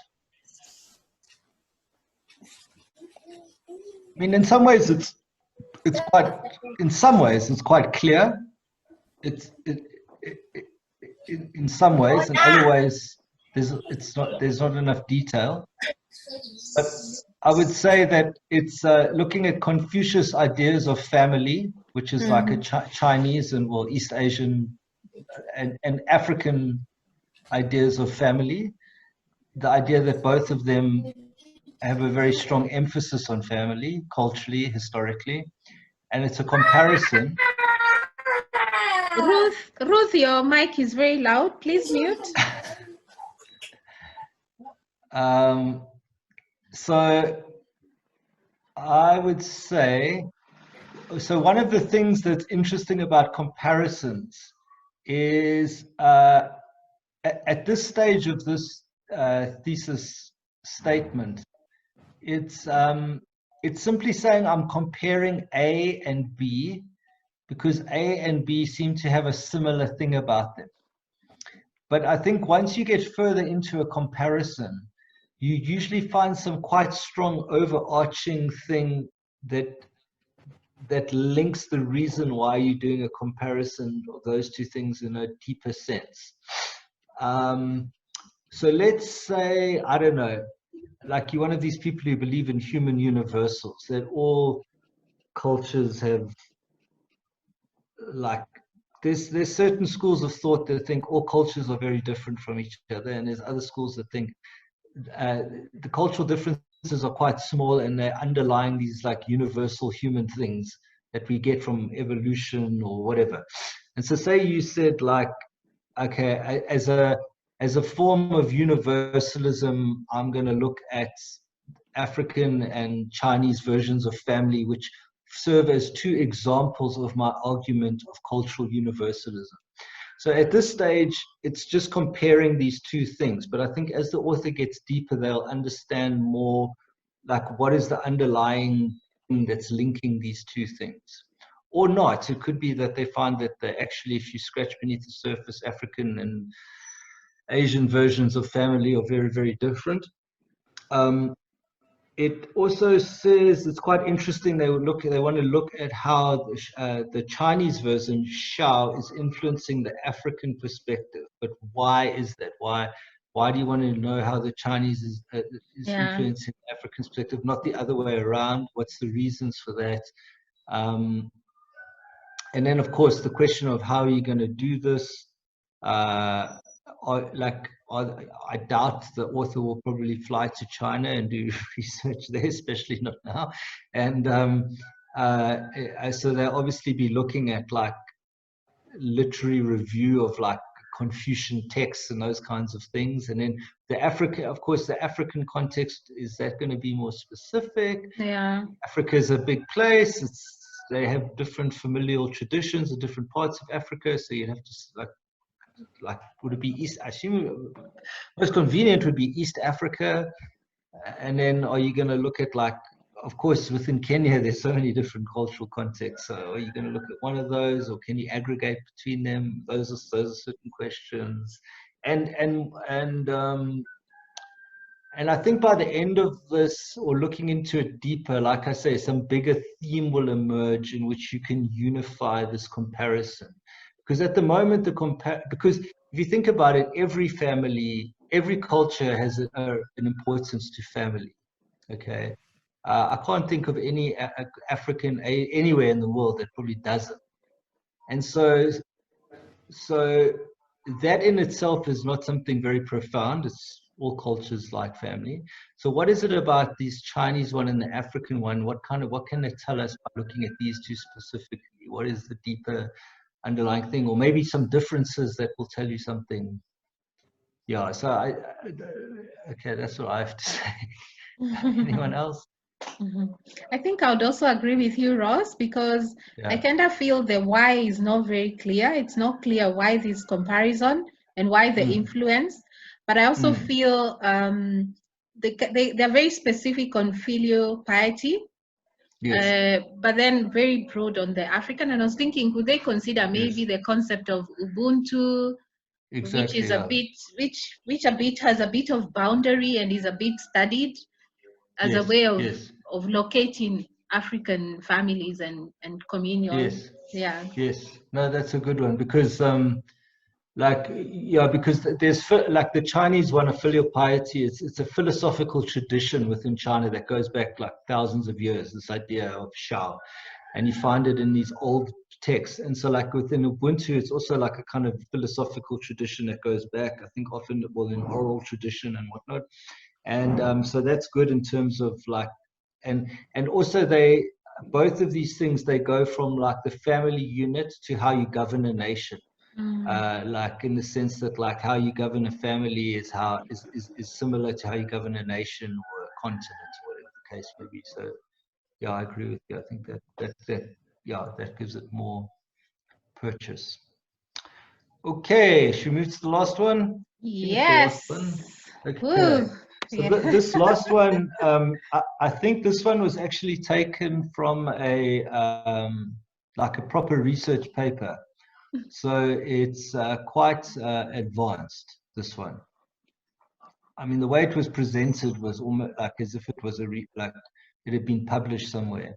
I mean, in some ways, it's quite clear. In some ways, in other ways, there's not enough detail. But I would say that it's looking at Confucius' ideas of family, which is like a Chinese and East Asian and African ideas of family. The idea that both of them have a very strong emphasis on family, culturally, historically, and it's a comparison. Ruth, your mic is very loud. Please mute. So I would say, so one of the things that's interesting about comparisons is at this stage of this thesis statement, it's simply saying I'm comparing A and B because A and B seem to have a similar thing about them. But I think once you get further into a comparison, you usually find some quite strong overarching thing that links the reason why you're doing a comparison of those two things in a deeper sense. So let's say, I don't know, like you're one of these people who believe in human universals, that all cultures have, like, there's certain schools of thought that think all cultures are very different from each other, and there's other schools that think the cultural differences are quite small and they're underlying these like universal human things that we get from evolution or whatever. And so say you said like, okay, as a form of universalism, I'm going to look at African and Chinese versions of family, which serve as two examples of my argument of cultural universalism. So at this stage, it's just comparing these two things. But I think as the author gets deeper, they'll understand more like what is the underlying thing that's linking these two things. Or not. It could be that they find that actually, if you scratch beneath the surface, African and Asian versions of family are very, very different. It also says it's quite interesting. They want to look at how the Chinese version Shao is influencing the African perspective. But why is that? Why do you want to know how the Chinese is influencing the African perspective, not the other way around? What's the reasons for that? And then, of course, the question of how are you going to do this? I doubt the author will probably fly to China and do research there, especially not now. And so they'll obviously be looking at like literary review of like Confucian texts and those kinds of things. And then the African context, is that going to be more specific? Yeah. Africa is a big place. They have different familial traditions in different parts of Africa. So you'd have to like would it be East? I assume most convenient would be East Africa. And then are you going to look at like, of course, within Kenya, there's so many different cultural contexts. So are you going to look at one of those, or can you aggregate between them? Those are certain questions. And I think by the end of this, or looking into it deeper, like I say, some bigger theme will emerge in which you can unify this comparison. Because at the moment, because if you think about it, every family, every culture has an importance to family. Okay, I can't think of any African anywhere in the world that probably doesn't. And so that in itself is not something very profound. It's all cultures like family. So what is it about these Chinese one and the African one? What can they tell us by looking at these two specifically? What is the deeper underlying thing, or maybe some differences that will tell you something? Yeah, so okay, that's what I have to say. Anyone else? I think I would also agree with you, Ross, because I kind of feel the why is not very clear. It's not clear why this comparison and why the influence. But I also feel they're very specific on filial piety. Yes. But then very broad on the African. And I was thinking, could they consider maybe the concept of Ubuntu, which is a bit, which has a bit of boundary and is a bit studied as a way of locating African families and communion. Yes. Yeah. Yes. No, that's a good one, because because there's like the Chinese one of filial piety. It's a philosophical tradition within China that goes back like thousands of years. This idea of Shao, and you find it in these old texts. And so, like within Ubuntu, it's also like a kind of philosophical tradition that goes back. I think often in oral tradition and whatnot. And so that's good in terms of like, and also both of these things, they go from like the family unit to how you govern a nation. Like in the sense that like how you govern a family is similar to how you govern a nation or a continent, or whatever the case may be. So yeah, I agree with you. I think that gives it more purchase. Okay, should we move to the last one? Yes. Okay. So this last one, I think this one was actually taken from like a proper research paper. So it's quite advanced, this one. I mean, the way it was presented was almost like as if it was it had been published somewhere.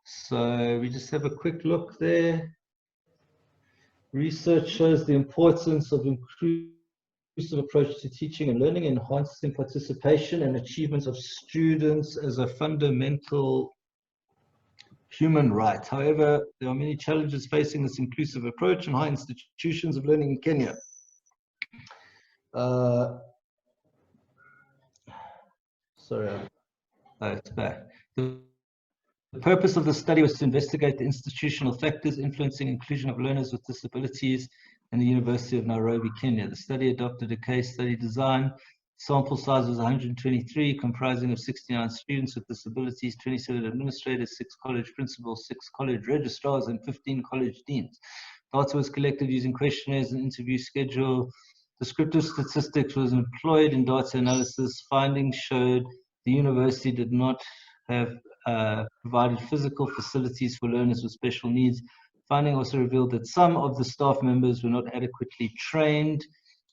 So we just have a quick look there. Research shows the importance of inclusive approach to teaching and learning, enhancing participation and achievement of students as a fundamental human right. However, there are many challenges facing this inclusive approach in high institutions of learning in Kenya. It's back. The purpose of the study was to investigate the institutional factors influencing inclusion of learners with disabilities in the University of Nairobi, Kenya. The study adopted a case study design. Sample size was 123, comprising of 69 students with disabilities, 27 administrators, 6 college principals, 6 college registrars, and 15 college deans. Data was collected using questionnaires and interview schedule. Descriptive statistics was employed in data analysis. Findings showed the university did not have provided physical facilities for learners with special needs. Finding also revealed that some of the staff members were not adequately trained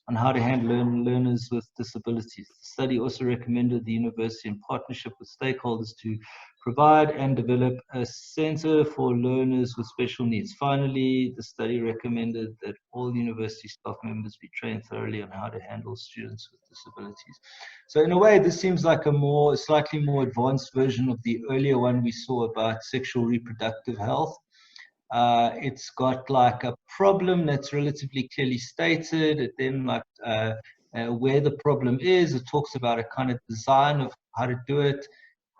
on how to handle learners with disabilities. The study also recommended the university, in partnership with stakeholders, to provide and develop a center for learners with special needs. Finally, the study recommended that all university staff members be trained thoroughly on how to handle students with disabilities. So in a way, this seems like a slightly more advanced version of the earlier one we saw about sexual reproductive health. It's got like a problem that's relatively clearly stated. It then where the problem is, it talks about a kind of design of how to do it,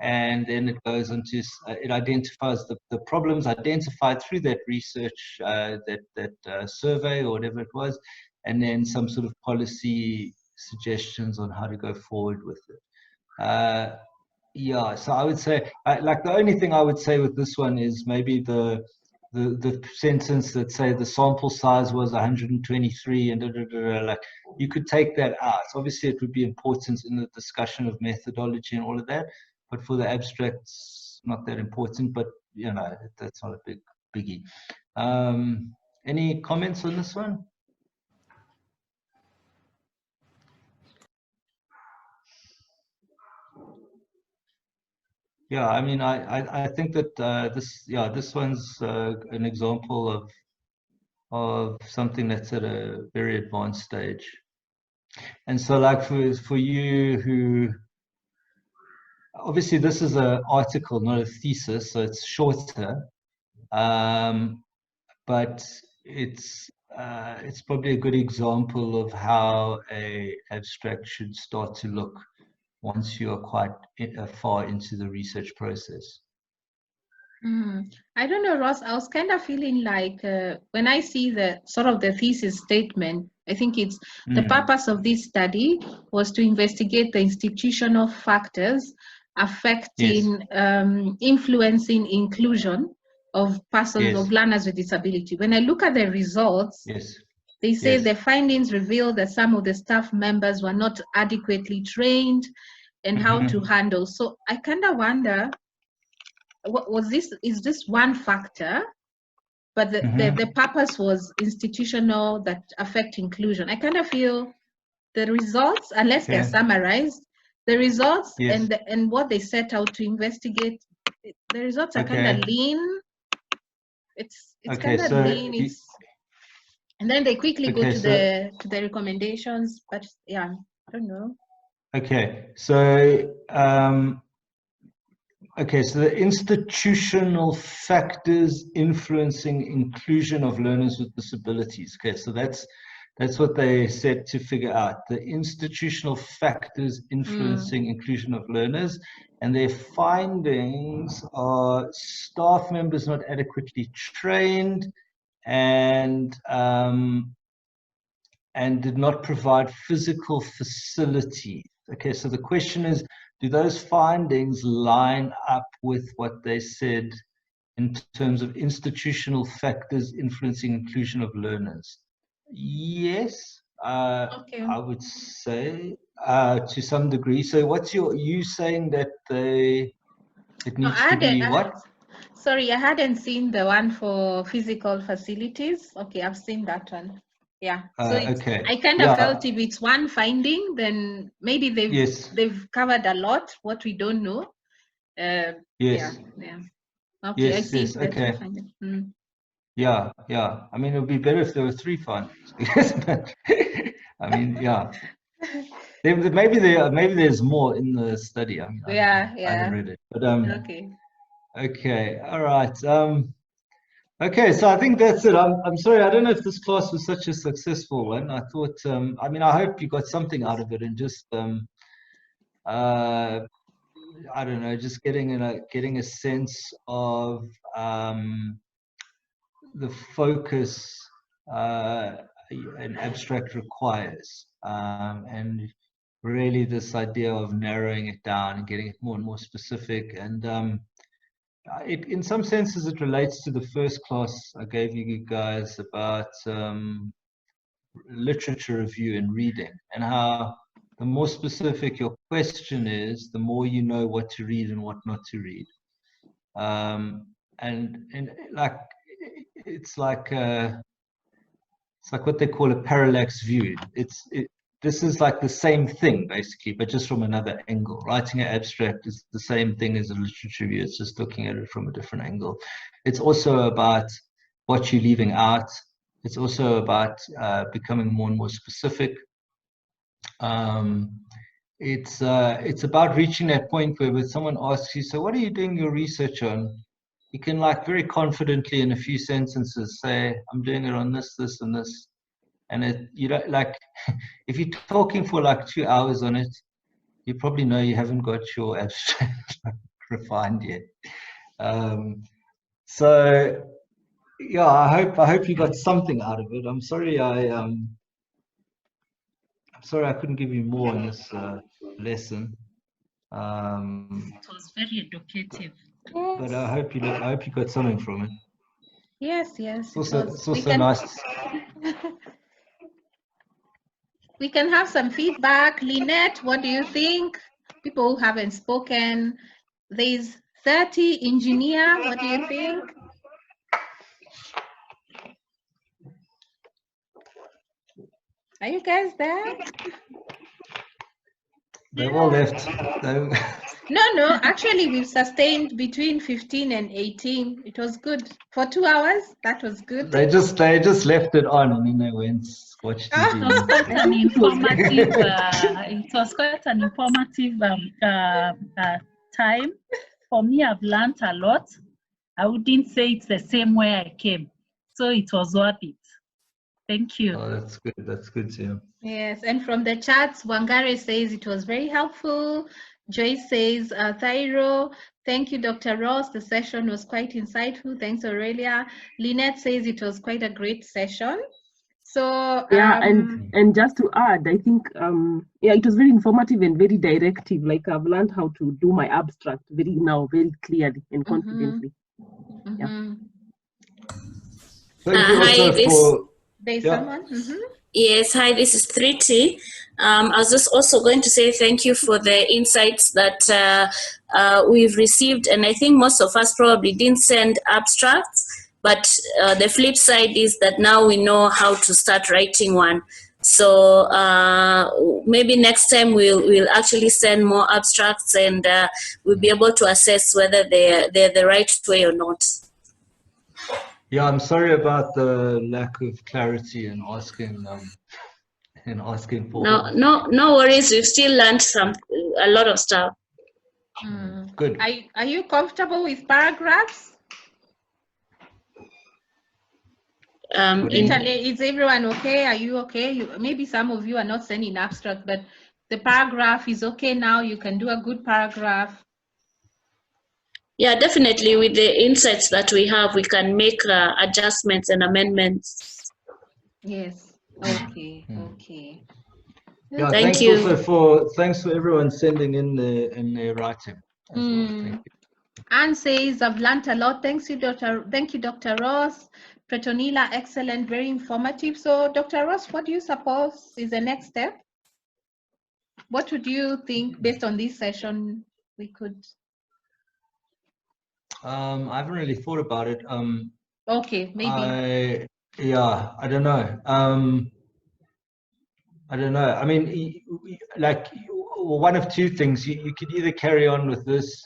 and then it goes into it identifies the problems identified through that research, that survey or whatever it was, and then some sort of policy suggestions on how to go forward with it. Yeah, so I would say, like, the only thing I would say with this one is maybe the sentence that say the sample size was 123 and like, you could take that out. Obviously, it would be important in the discussion of methodology and all of that, but for the abstracts, not that important. But you know, that's not a big biggie. Any comments on this one? Yeah, I mean, I think that this one's an example of something that's at a very advanced stage. And so, like, for you who, obviously this is an article, not a thesis, so it's shorter, but it's probably a good example of how an abstract should start to look once you are quite far into the research process. I don't know, Ross, I was kind of feeling like when I see the sort of the thesis statement, I think it's the purpose of this study was to investigate the institutional factors affecting, influencing inclusion of persons, of learners with disability. When I look at the results, they say the findings reveal that some of the staff members were not adequately trained and how to handle. So I kind of wonder, what was this? Is this one factor? But the purpose was institutional that affect inclusion. I kind of feel the results, unless they're summarized, the results and what they set out to investigate, the results are kind of lean. It's kind of lean. And then they quickly go to the recommendations. But yeah, I don't know. Okay, so so the institutional factors influencing inclusion of learners with disabilities. Okay, so that's what they said to figure out, the institutional factors influencing inclusion of learners, and their findings are staff members not adequately trained and did not provide physical facilities. Okay, so the question is, do those findings line up with what they said in terms of institutional factors influencing inclusion of learners? Yes, I would say to some degree. So what's you saying that it needs to be what? Sorry, I hadn't seen the one for physical facilities. Okay, I've seen that one. Yeah, so I kind of felt if it's one finding, then maybe they've covered a lot what we don't know, Yes. Yeah. Okay, I Yes, see. yes, okay. Mm. Yeah. I mean, it would be better if there were 3 findings. But, I mean, yeah. Maybe there's more in the study. I mean, I haven't read it. But okay, all right. Okay, so I think that's it. I'm sorry, I don't know if this class was such a successful one. I thought, I mean, I hope you got something out of it, and just I don't know, just getting a sense of the focus an abstract requires, and really this idea of narrowing it down and getting it more and more specific. And in some senses, it relates to the first class I gave you guys about literature review and reading, and how the more specific your question is, the more you know what to read and what not to read. And like it's like what they call a parallax view. This is like the same thing basically, but just from another angle. Writing an abstract is the same thing as a literature review. It's just looking at it from a different angle. It's also about what you're leaving out. It's also about becoming more and more specific. It's about reaching that point where when someone asks you, so what are you doing your research on? You can like very confidently in a few sentences say, I'm doing it on this, this, and this. And you don't like, if you're talking for like 2 hours on it, you probably know you haven't got your abstract refined yet. So yeah, I hope you got something out of it. I'm sorry I'm sorry I couldn't give you more in this lesson. It was very educative. But I hope you got something from it. Yes. It's also nice. We can have some feedback. Lynette, what do you think? People who haven't spoken. There's 30. Engineer, what do you think? Are you guys there? They've all left. No, actually we've sustained between 15 and 18. It was good. For 2 hours, that was good. They just left it on and then they went watch TV. It was quite an informative time. For me, I've learned a lot. I wouldn't say it's the same way I came. So it was worth it. Thank you. Oh, that's good. That's good too. Yes, and from the chats, Wangare says it was very helpful. Joyce says, Thairo, thank you, Dr. Ross. The session was quite insightful. Thanks, Aurelia. Lynette says it was quite a great session. So yeah, and just to add, I think yeah, it was very informative and very directive. Like I've learned how to do my abstract very clearly and confidently. Yeah. There's someone. Yes, hi, this is 3T. I was just also going to say thank you for the insights that we've received. And I think most of us probably didn't send abstracts, but the flip side is that now we know how to start writing one. So maybe next time we'll actually send more abstracts and we'll be able to assess whether they're the right way or not. Yeah, I'm sorry about the lack of clarity in asking for. No worries. We've still learned a lot of stuff. Good. Are you comfortable with paragraphs? Is everyone okay? Are you okay? Maybe some of you are not sending abstract, but the paragraph is okay now. You can do a good paragraph. Yeah, definitely. With the insights that we have, we can make adjustments and amendments. Yes. Okay. Okay. Yeah. Thank you. Thanks for everyone sending in their writing. As well. Thank you. Anne says, I've learned a lot. Thank you, Dr. Ross. Pretonila, excellent, very informative. So, Dr. Ross, what do you suppose is the next step? What would you think, based on this session, we could? I haven't really thought about it. Okay, maybe. I don't know. I don't know. I mean, like one of two things. You could either carry on with this,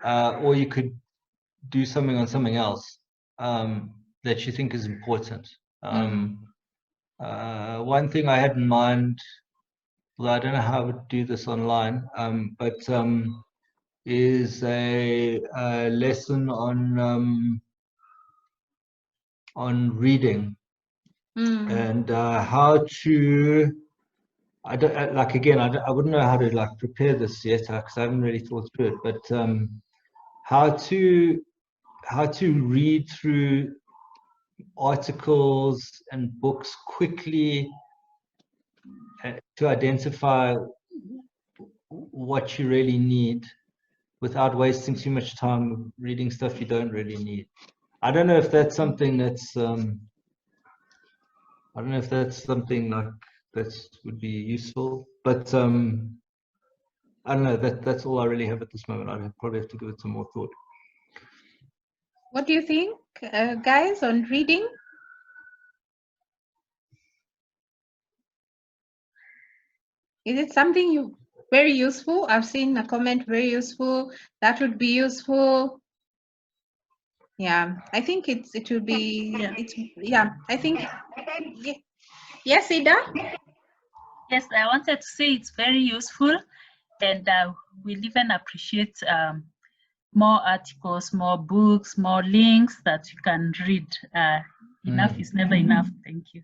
or you could do something on something else that you think is important. One thing I had in mind, well, I don't know how I would do this online, but is a lesson on reading and how to. I don't like, again. I wouldn't know how to like prepare this yet because I haven't really thought through it. But how to read through articles and books quickly to identify what you really need without wasting too much time reading stuff you don't really need. I don't know if that's something that's I don't know if that's something like that would be useful, but I don't know. That's all I really have at this moment. I probably have to give it some more thought. What do you think, guys, on reading? Is it something very useful? I've seen a comment, very useful. That would be useful. Yeah, I think it would be. Yeah, I think. Yeah. Yes, Ida. Yes, I wanted to say it's very useful, and we'll even appreciate more articles, more books, more links that you can read. Enough is never enough. Thank you.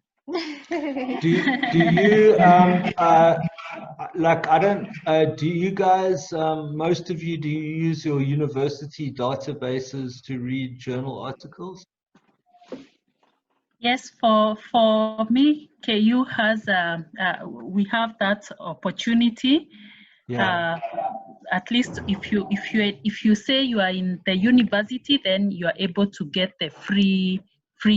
Do you like, I don't do you guys, most of you, do you use your university databases to read journal articles? Yes, for me, KU has we have that opportunity. Yeah. At least if you say you are in the university, then you are able to get the free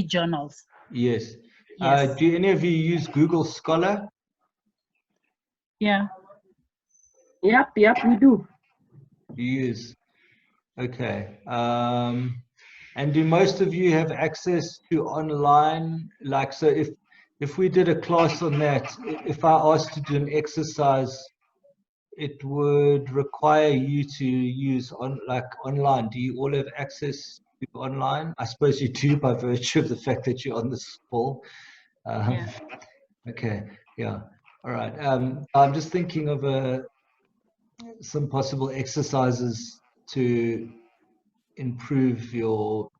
journals. Yes. Yes. Do any of you use Google Scholar? Yeah. Yep, we do. You use. Okay. And do most of you have access to online? Like, so if we did a class on that, if I asked to do an exercise, it would require you to use online. Do you all have access to online? I suppose you do by virtue of the fact that you're on this call. Yeah. Okay. Yeah. All right. I'm just thinking of some possible exercises to improve your,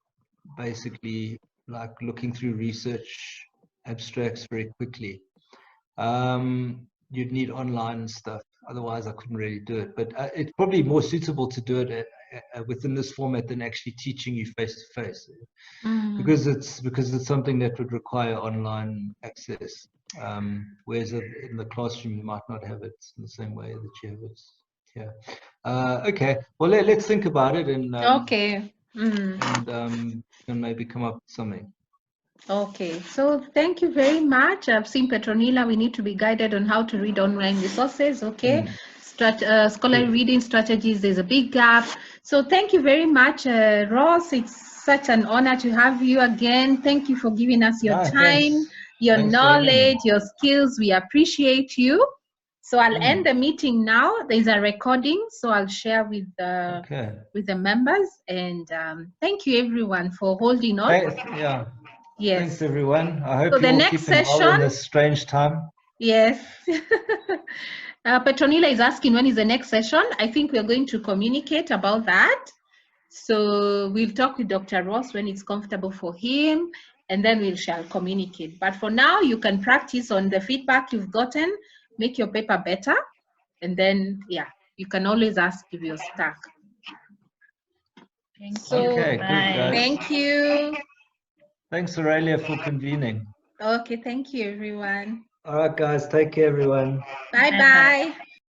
basically, like looking through research abstracts very quickly. You'd need online stuff, otherwise I couldn't really do it, but it's probably more suitable to do it within this format than actually teaching you face to face, because it's something that would require online access, whereas in the classroom you might not have it in the same way that you have it here. Okay, well, let's think about it and okay. And maybe come up with something. Okay, so thank you very much. I've seen Petronila. We need to be guided on how to read online resources. Okay, scholarly reading strategies. There's a big gap. So thank you very much, Ross. It's such an honor to have you again. Thank you for giving us your time, your knowledge, your skills. We appreciate you. So I'll end the meeting now. There's a recording, so I'll share with the members. And thank you everyone for holding on. Yeah. Yes. Thanks everyone. I hope so you're the all next keeping session, well in this strange time. Yes. Petronila is asking when is the next session. I think we're going to communicate about that. So we'll talk with Dr. Ross when it's comfortable for him, and then we shall communicate. But for now, you can practice on the feedback you've gotten, make your paper better, and then, yeah, you can always ask if you're stuck. Okay, good, guys. Thank you. Thanks, Aurelia, for convening. Okay, thank you, everyone. All right, guys, take care, everyone. Bye-bye.